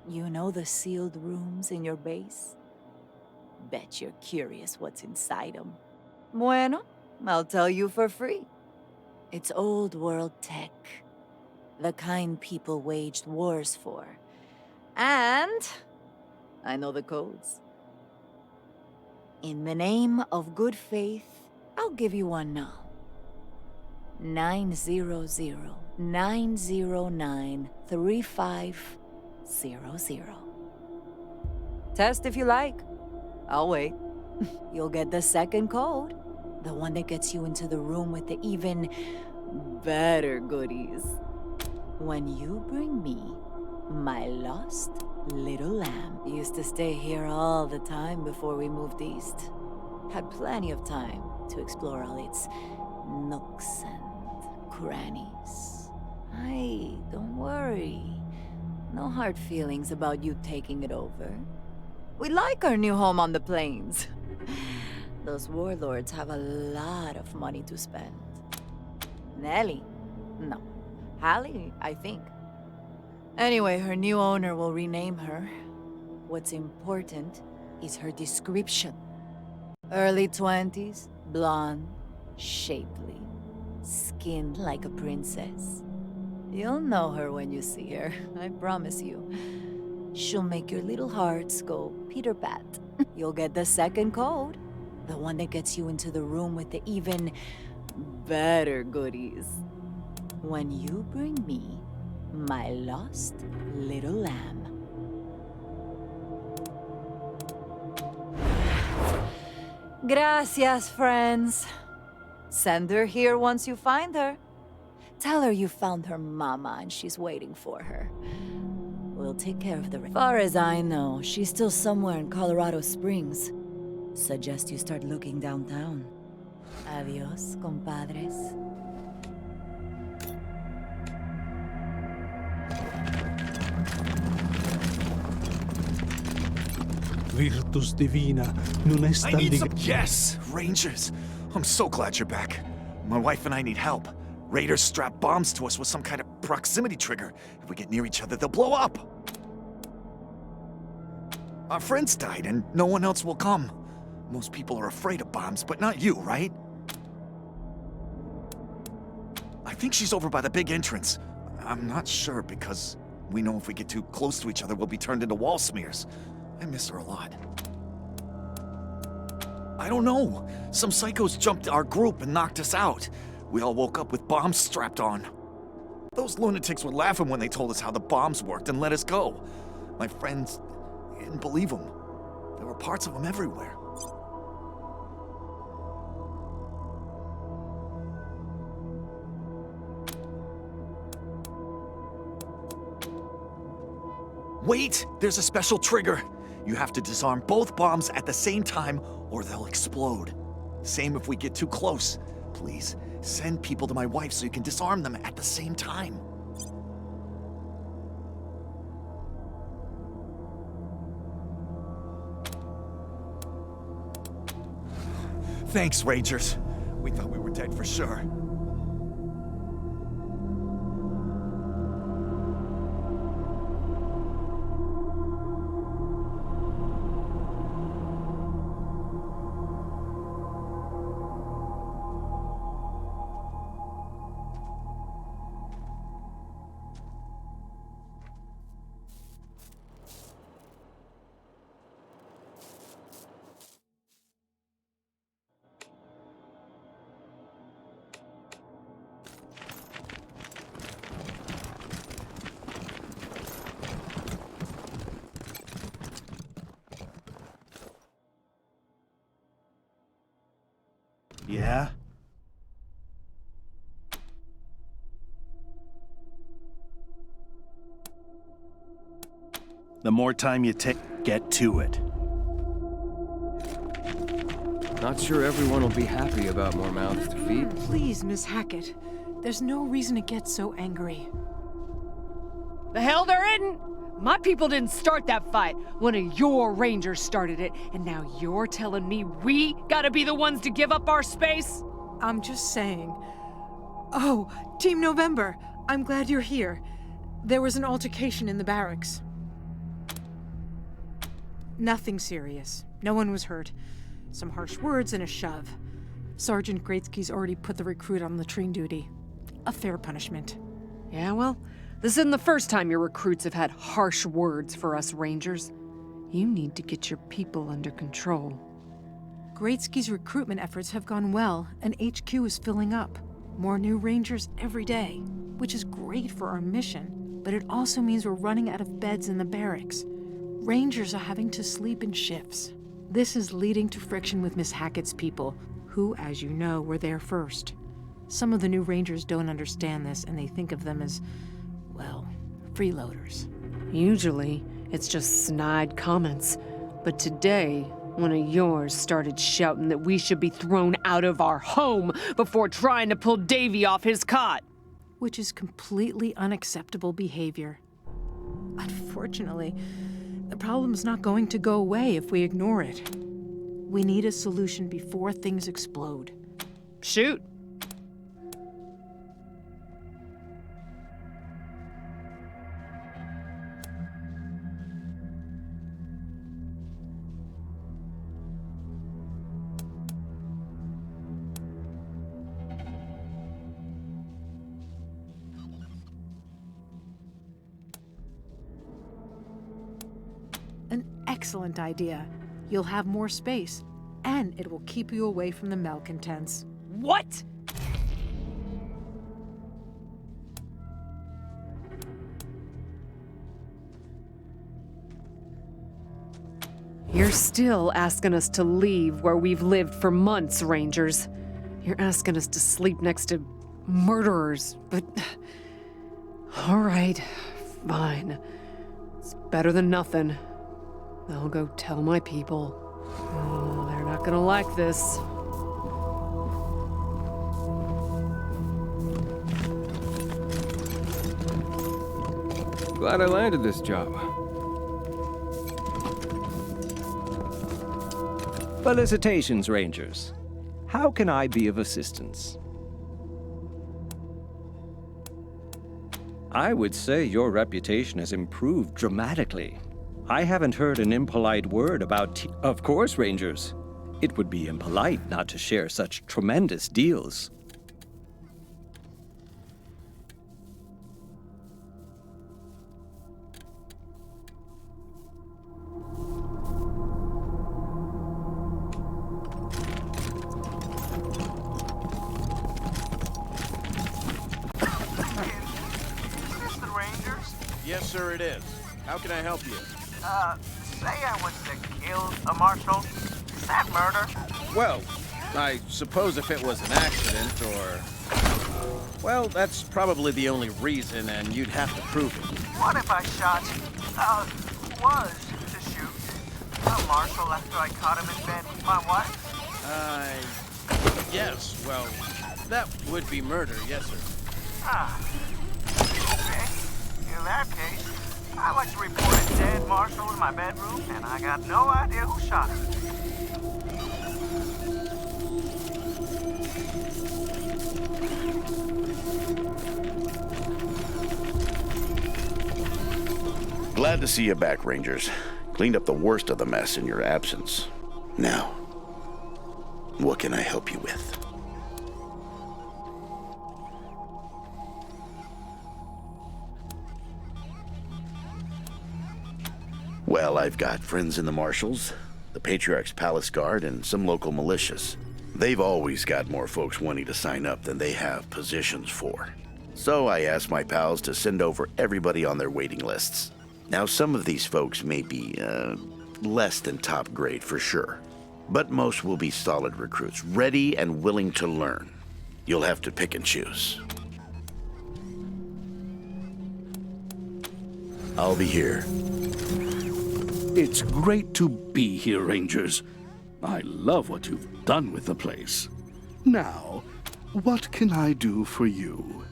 You know the sealed rooms in your base? Bet you're curious what's inside them. Bueno, I'll tell you for free. It's old world tech. The kind people waged wars for. And I know the codes. In the name of good faith, I'll give you one now. 900-909-3500. Test if you like. I'll wait. You'll get the second code. The one that gets you into the room with the even better goodies. When you bring me my lost little lamb. Used to stay here all the time before we moved east. Had plenty of time to explore all its nooks and crannies. Hey, don't worry. No hard feelings about you taking it over. We like our new home on the plains. Those warlords have a lot of money to spend. Nellie? No. Hallie, I think. Anyway, her new owner will rename her. What's important is her description. Early 20s, blonde, shapely, skin like a princess. You'll know her when you see her, I promise you. She'll make your little hearts go Peter-pat. You'll get the second code, the one that gets you into the room with the even better goodies. When you bring me my lost little lamb. Gracias, friends. Send her here once you find her. Tell her you found her mama and she's waiting for her. We'll take care of the rest. As far as I know, she's still somewhere in Colorado Springs. Suggest you start looking downtown. Adios, compadres. Virtus Divina non è I need some... standi... Yes! Rangers! I'm so glad you're back. My wife and I need help. Raiders strap bombs to us with some kind of proximity trigger. If we get near each other, they'll blow up! Our friends died, and no one else will come. Most people are afraid of bombs, but not you, right? I think she's over by the big entrance. I'm not sure, because we know if we get too close to each other, we'll be turned into wall smears. I miss her a lot. I don't know. Some psychos jumped our group and knocked us out. We all woke up with bombs strapped on. Those lunatics were laughing when they told us how the bombs worked and let us go. My friends didn't believe them. There were parts of them everywhere. Wait! There's a special trigger. You have to disarm both bombs at the same time or they'll explode. Same if we get too close. Please, send people to my wife so you can disarm them at the same time. Thanks, Rangers. We thought we were dead for sure. Yeah? The more time you take, get to it. Not sure everyone will be happy about more mouths to feed. Please, Miss Hackett. There's no reason to get so angry. The hell there isn't! My people didn't start that fight. One of your rangers started it, and now you're telling me we gotta be the ones to give up our space? I'm just saying. Oh, Team November, I'm glad you're here. There was an altercation in the barracks. Nothing serious. No one was hurt. Some harsh words and a shove. Sergeant Gretzky's already put the recruit on latrine duty. A fair punishment. Yeah, well, this isn't the first time your recruits have had harsh words for us Rangers. You need to get your people under control. Gretzky's recruitment efforts have gone well, and HQ is filling up. More new Rangers every day, which is great for our mission, but it also means we're running out of beds in the barracks. Rangers are having to sleep in shifts. This is leading to friction with Miss Hackett's people, who, as you know, were there first. Some of the new Rangers don't understand this, and they think of them as, well, freeloaders. Usually, it's just snide comments. But today, one of yours started shouting that we should be thrown out of our home before trying to pull Davy off his cot. Which is completely unacceptable behavior. Unfortunately, the problem's not going to go away if we ignore it. We need a solution before things explode. Shoot. An excellent idea. You'll have more space, and it will keep you away from the malcontents. What? You're still asking us to leave where we've lived for months, Rangers. You're asking us to sleep next to murderers, but... All right, fine. It's better than nothing. I'll go tell my people. Oh, they're not gonna like this. Glad I landed this job. Felicitations, Rangers. How can I be of assistance? I would say your reputation has improved dramatically. I haven't heard an impolite word about Of course, Rangers. It would be impolite not to share such tremendous deals. Yes, sir, it is. How can I help you? Say I was to kill a marshal. Is that murder? Well, I suppose if it was an accident or... Well, that's probably the only reason, and you'd have to prove it. What if I shot, was to shoot a marshal after I caught him in bed with my wife? Yes, well, that would be murder, yes, sir. Okay. In that case, I like to report a dead marshal in my bedroom, and I got no idea who shot him. Glad to see you back, Rangers. Cleaned up the worst of the mess in your absence. Now, what can I help you with? Well, I've got friends in the Marshals, the Patriarch's Palace Guard, and some local militias. They've always got more folks wanting to sign up than they have positions for. So I asked my pals to send over everybody on their waiting lists. Now, some of these folks may be, less than top grade for sure, but most will be solid recruits, ready and willing to learn. You'll have to pick and choose. I'll be here. It's great to be here, Rangers. I love what you've done with the place. Now, what can I do for you?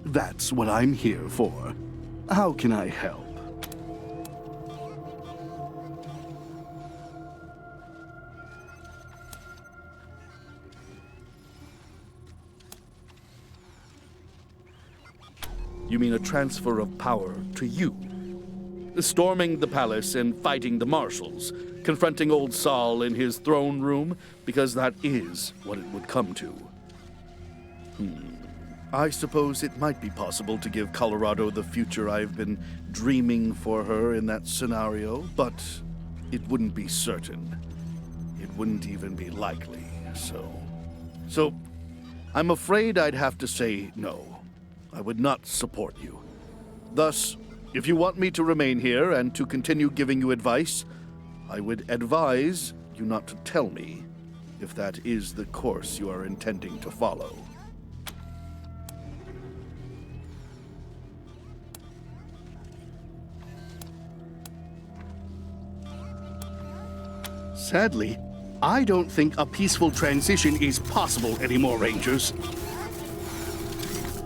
That's what I'm here for. How can I help? You mean a transfer of power to you? Storming the palace and fighting the marshals, confronting old Saul in his throne room, because that is what it would come to. I suppose it might be possible to give Colorado the future I've been dreaming for her in that scenario, but it wouldn't be certain. It wouldn't even be likely, So, I'm afraid I'd have to say no. I would not support you. Thus, if you want me to remain here and to continue giving you advice, I would advise you not to tell me if that is the course you are intending to follow. Sadly, I don't think a peaceful transition is possible anymore, Rangers.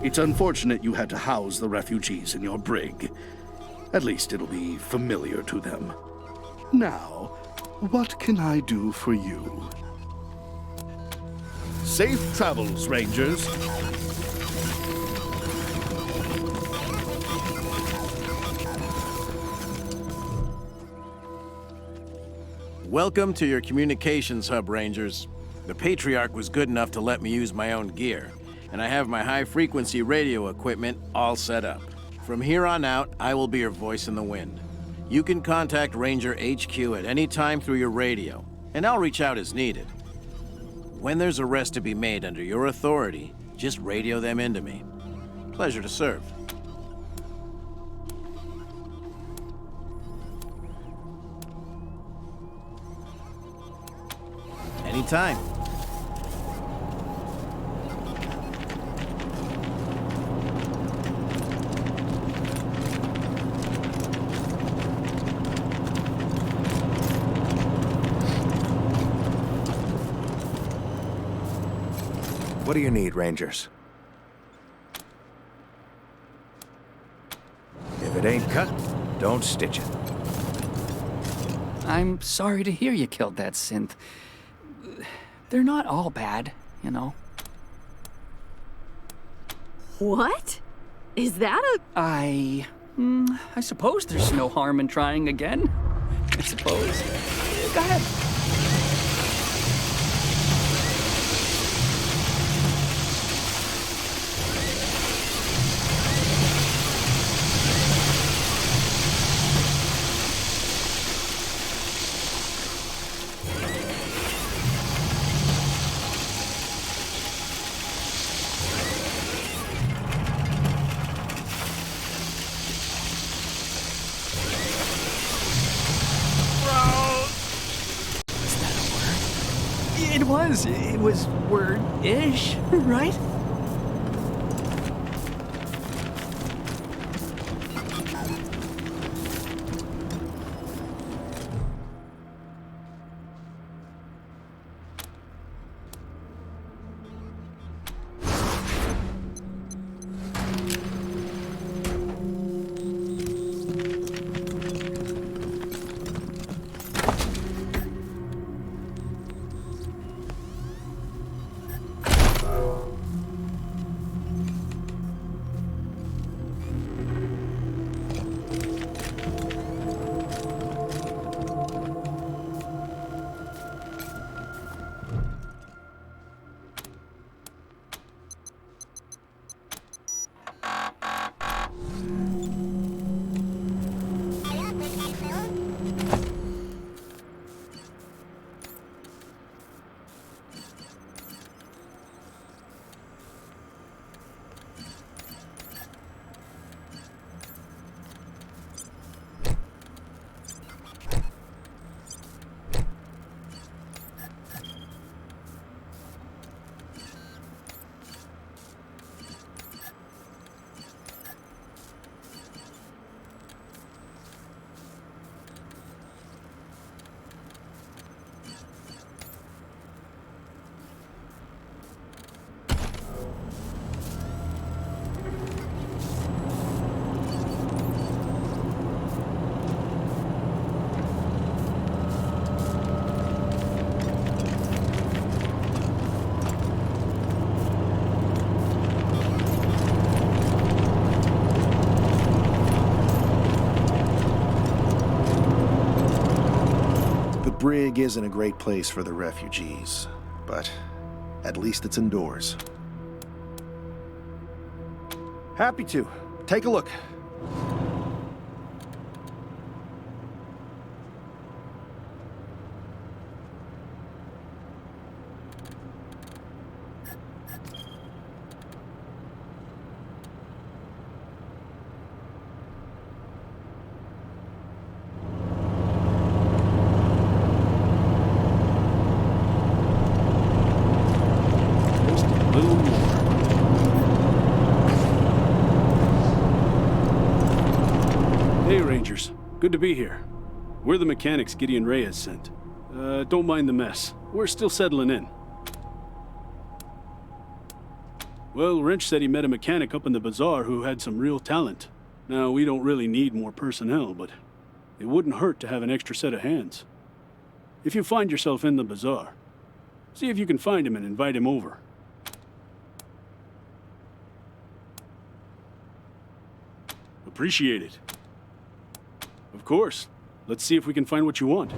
It's unfortunate you had to house the refugees in your brig. At least it'll be familiar to them. Now, what can I do for you? Safe travels, Rangers. Welcome to your communications hub, Rangers. The Patriarch was good enough to let me use my own gear, and I have my high-frequency radio equipment all set up. From here on out, I will be your voice in the wind. You can contact Ranger HQ at any time through your radio, and I'll reach out as needed. When there's a arrest to be made under your authority, just radio them into me. Pleasure to serve. Anytime. What do you need, Rangers? If it ain't cut, don't stitch it. I'm sorry to hear you killed that synth. They're not all bad, you know. What? Is that a... I suppose there's no harm in trying again. I suppose. Go ahead. It was word-ish, right? brig isn't a great place for the refugees, but at least it's indoors. Happy to. Take a look. Hey, Rangers. Good to be here. We're the mechanics Gideon Reyes sent. Don't mind the mess. We're still settling in. Well, Wrench said he met a mechanic up in the bazaar who had some real talent. Now, we don't really need more personnel, but it wouldn't hurt to have an extra set of hands. If you find yourself in the bazaar, see if you can find him and invite him over. Appreciate it. Of course. Let's see if we can find what you want.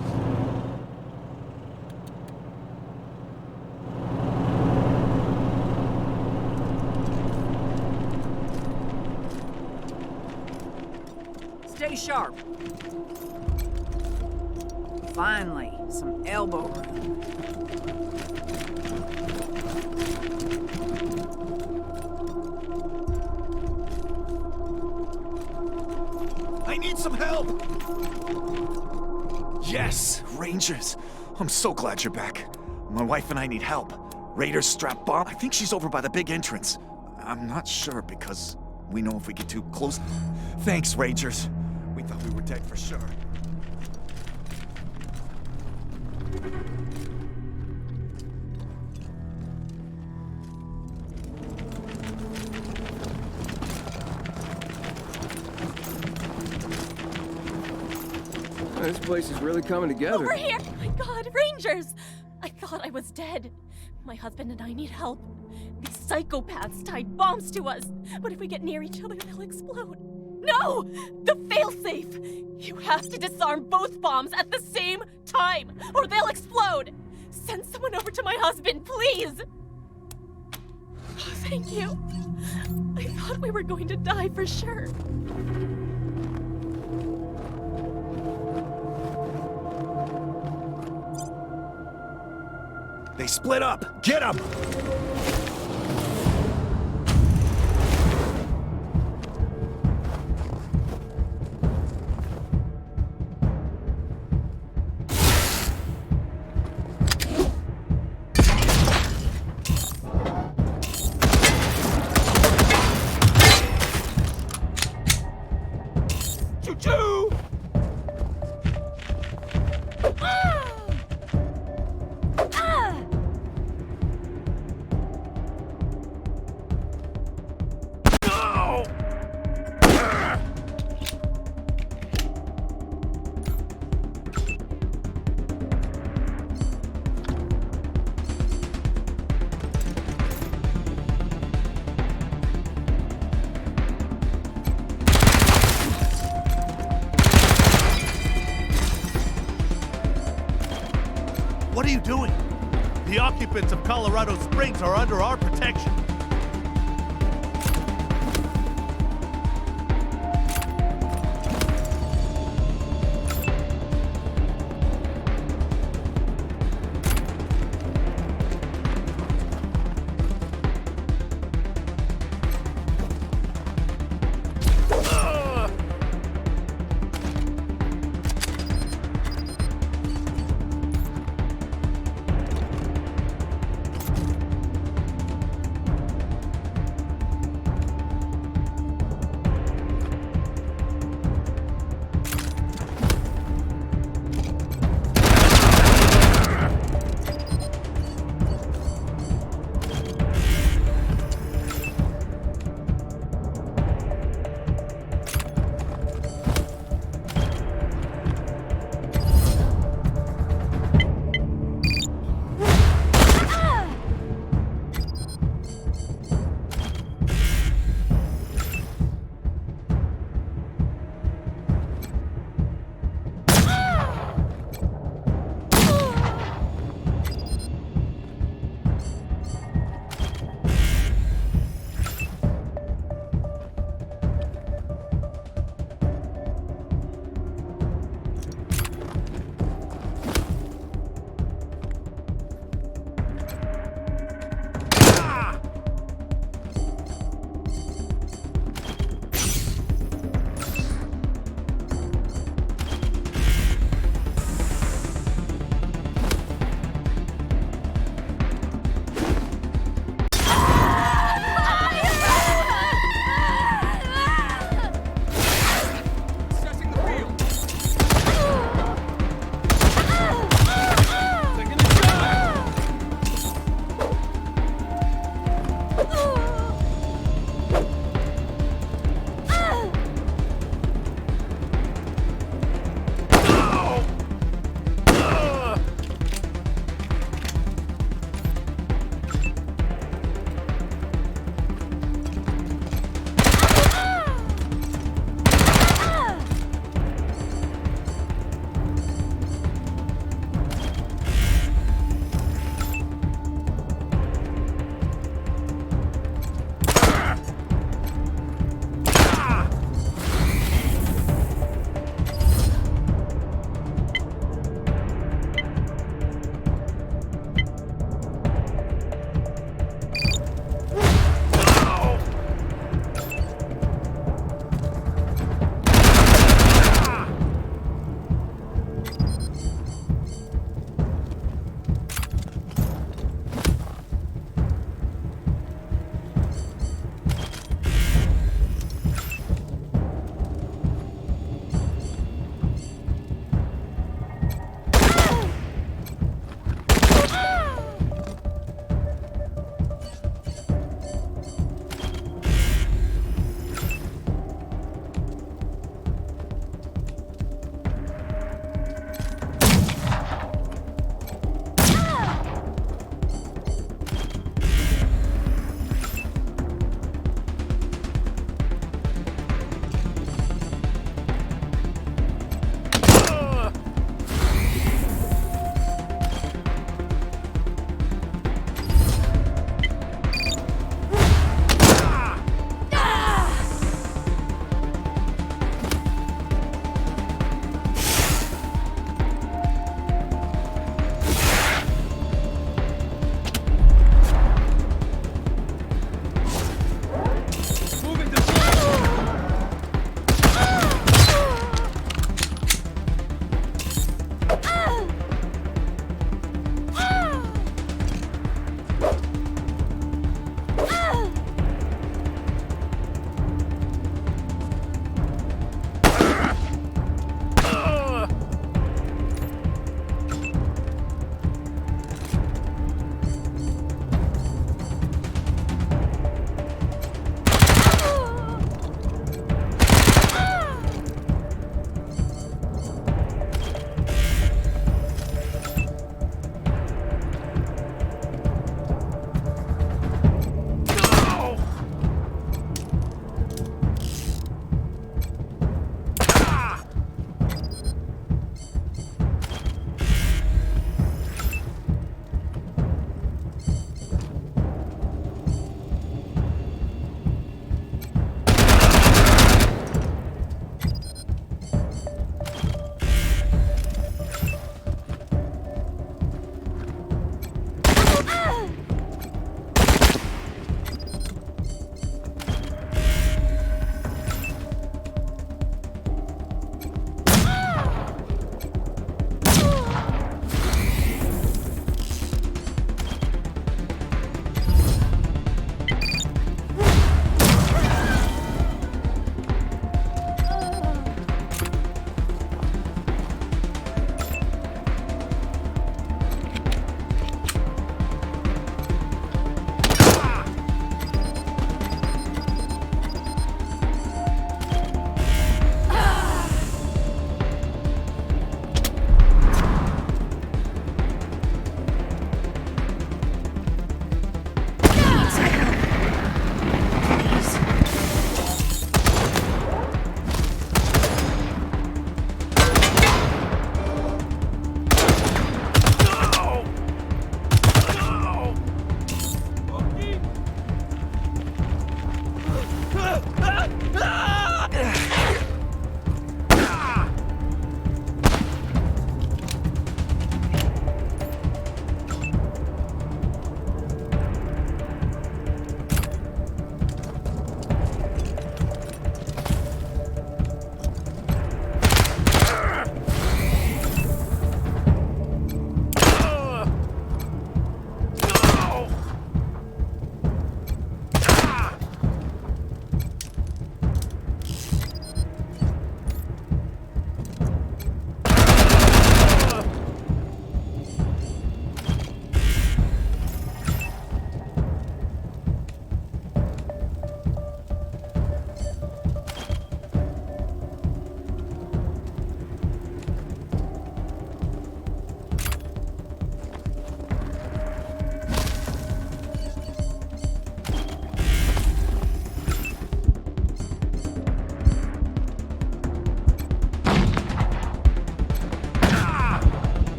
Stay sharp. Finally, some elbow room. I need some help! Yes, Rangers. I'm so glad you're back. My wife and I need help. Raiders strap bomb. I think she's over by the big entrance. I'm not sure because we know if we get too close. Thanks, Rangers. We thought we were dead for sure. This place is really coming together. Over here! My God, Rangers! I thought I was dead. My husband and I need help. These psychopaths tied bombs to us. But if we get near each other, they'll explode. No! The failsafe! You have to disarm both bombs at the same time, or they'll explode! Send someone over to my husband, please! Oh, thank you. I thought we were going to die for sure. They split up! Get them! Choo-choo! What are you doing? The occupants of Colorado Springs are under our protection.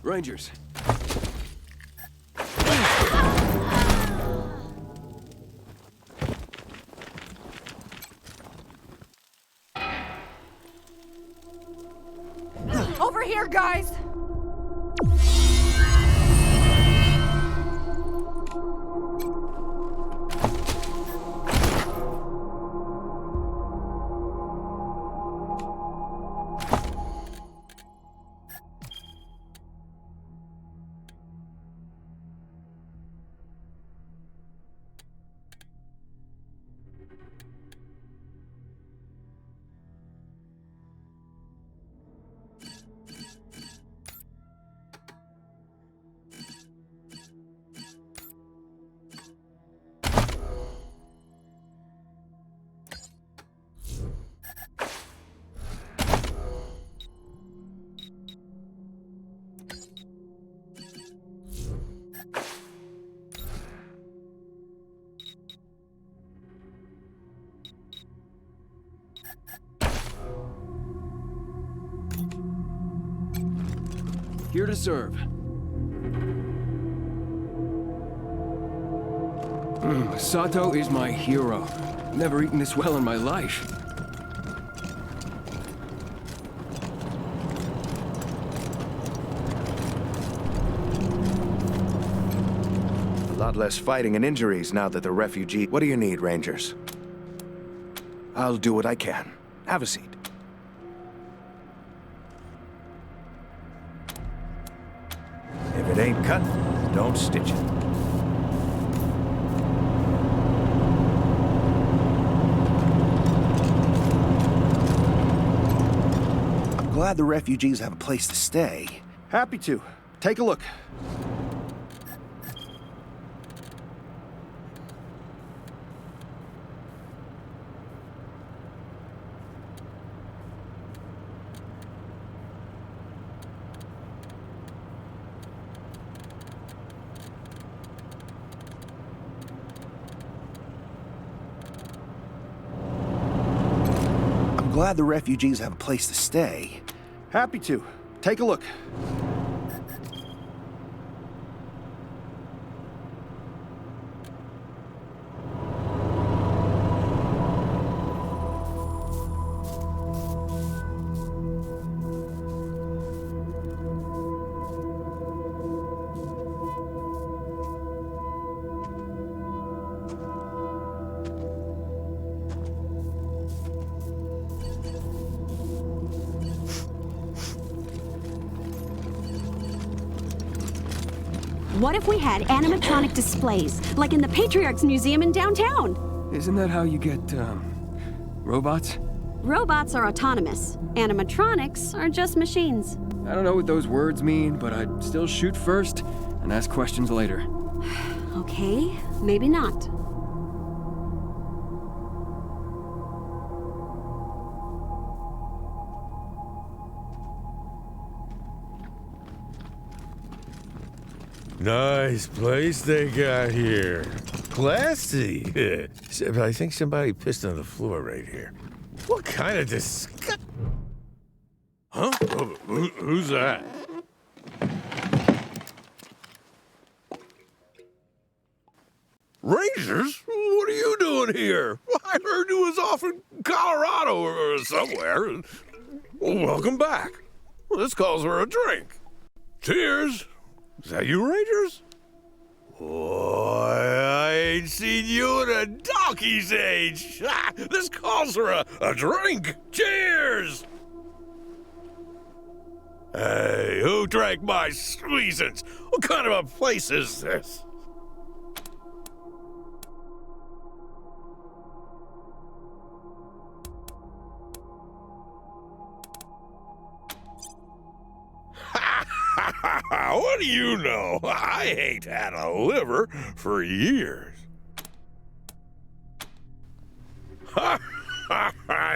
Rangers. Over here, guys! Here to serve. Sato is my hero. Never eaten this well in my life. A lot less fighting and injuries now that the refugee... What do you need, Rangers? I'll do what I can. Have a seat. If it ain't cut, don't stitch it. I'm glad the refugees have a place to stay. Happy to. Take a look. Glad the refugees have a place to stay. Happy to. Take a look. What if we had animatronic displays, like in the Patriarch's Museum in downtown? Isn't that how you get, robots? Robots are autonomous. Animatronics are just machines. I don't know what those words mean, but I'd still shoot first and ask questions later. Okay, maybe not. Nice place they got here. Classy. I think somebody pissed on the floor right here. What kind of disgust... Huh? Who's that? Rangers? What are you doing here? I heard you was off in Colorado or somewhere. Welcome back. This calls for a drink. Cheers. Is that you, Rangers? Boy, I ain't seen you in a donkey's age. This calls for a drink. Cheers! Hey, who drank my squeezins? What kind of a place is this? What do you know? I ain't had a liver for years.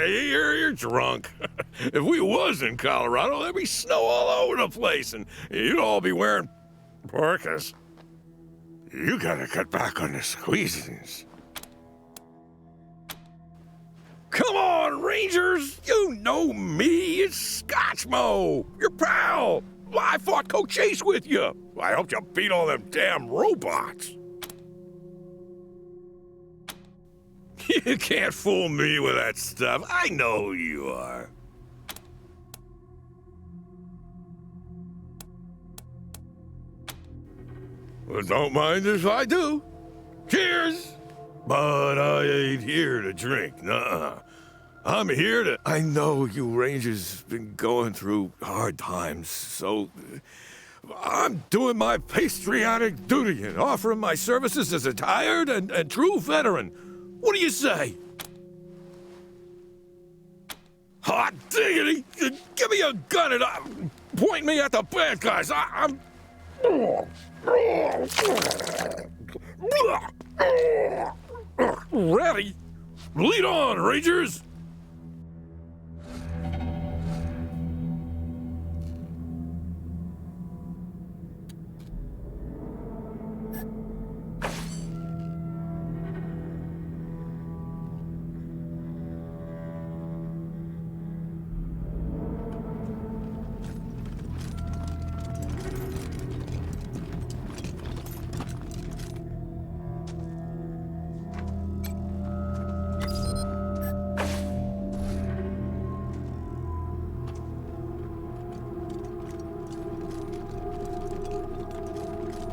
You're drunk. If we was in Colorado, there'd be snow all over the place, and you'd all be wearing parkas. You gotta cut back on the squeezings. Come on, Rangers! You know me, it's Scotchmo, your pal. I fought co-chase with you. I helped you beat all them damn robots. You can't fool me with that stuff. I know who you are. Well, don't mind if I do. Cheers! But I ain't here to drink, nuh-uh. I'm here to... I know you Rangers been going through hard times, so... I'm doing my patriotic duty and offering my services as a tired and true veteran. What do you say? Hot diggity! Give me a gun and point me at the bad guys. I'm... Ready? Lead on, Rangers!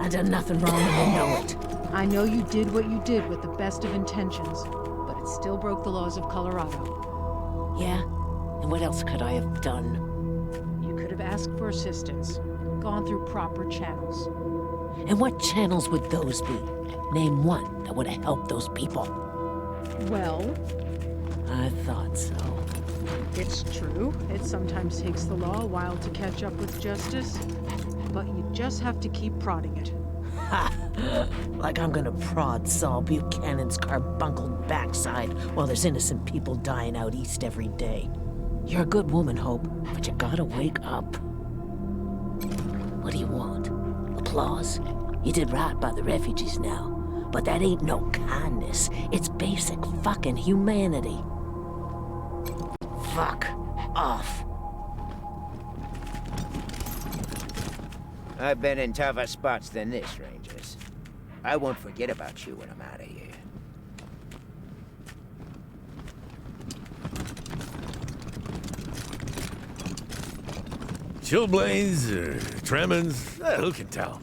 I done nothing wrong and I know it. I know you did what you did with the best of intentions, but it still broke the laws of Colorado. Yeah? And what else could I have done? You could have asked for assistance, gone through proper channels. And what channels would those be? Name one that would have helped those people. Well... I thought so. It's true. It sometimes takes the law a while to catch up with justice. But you just have to keep prodding it. Ha! Like I'm gonna prod Saul Buchanan's carbuncled backside while there's innocent people dying out east every day. You're a good woman, Hope, but you gotta wake up. What do you want? Applause? You did right by the refugees now. But that ain't no kindness. It's basic fucking humanity. Fuck off. I've been in tougher spots than this, Rangers. I won't forget about you when I'm out of here. Chillblains or tremens, who can tell?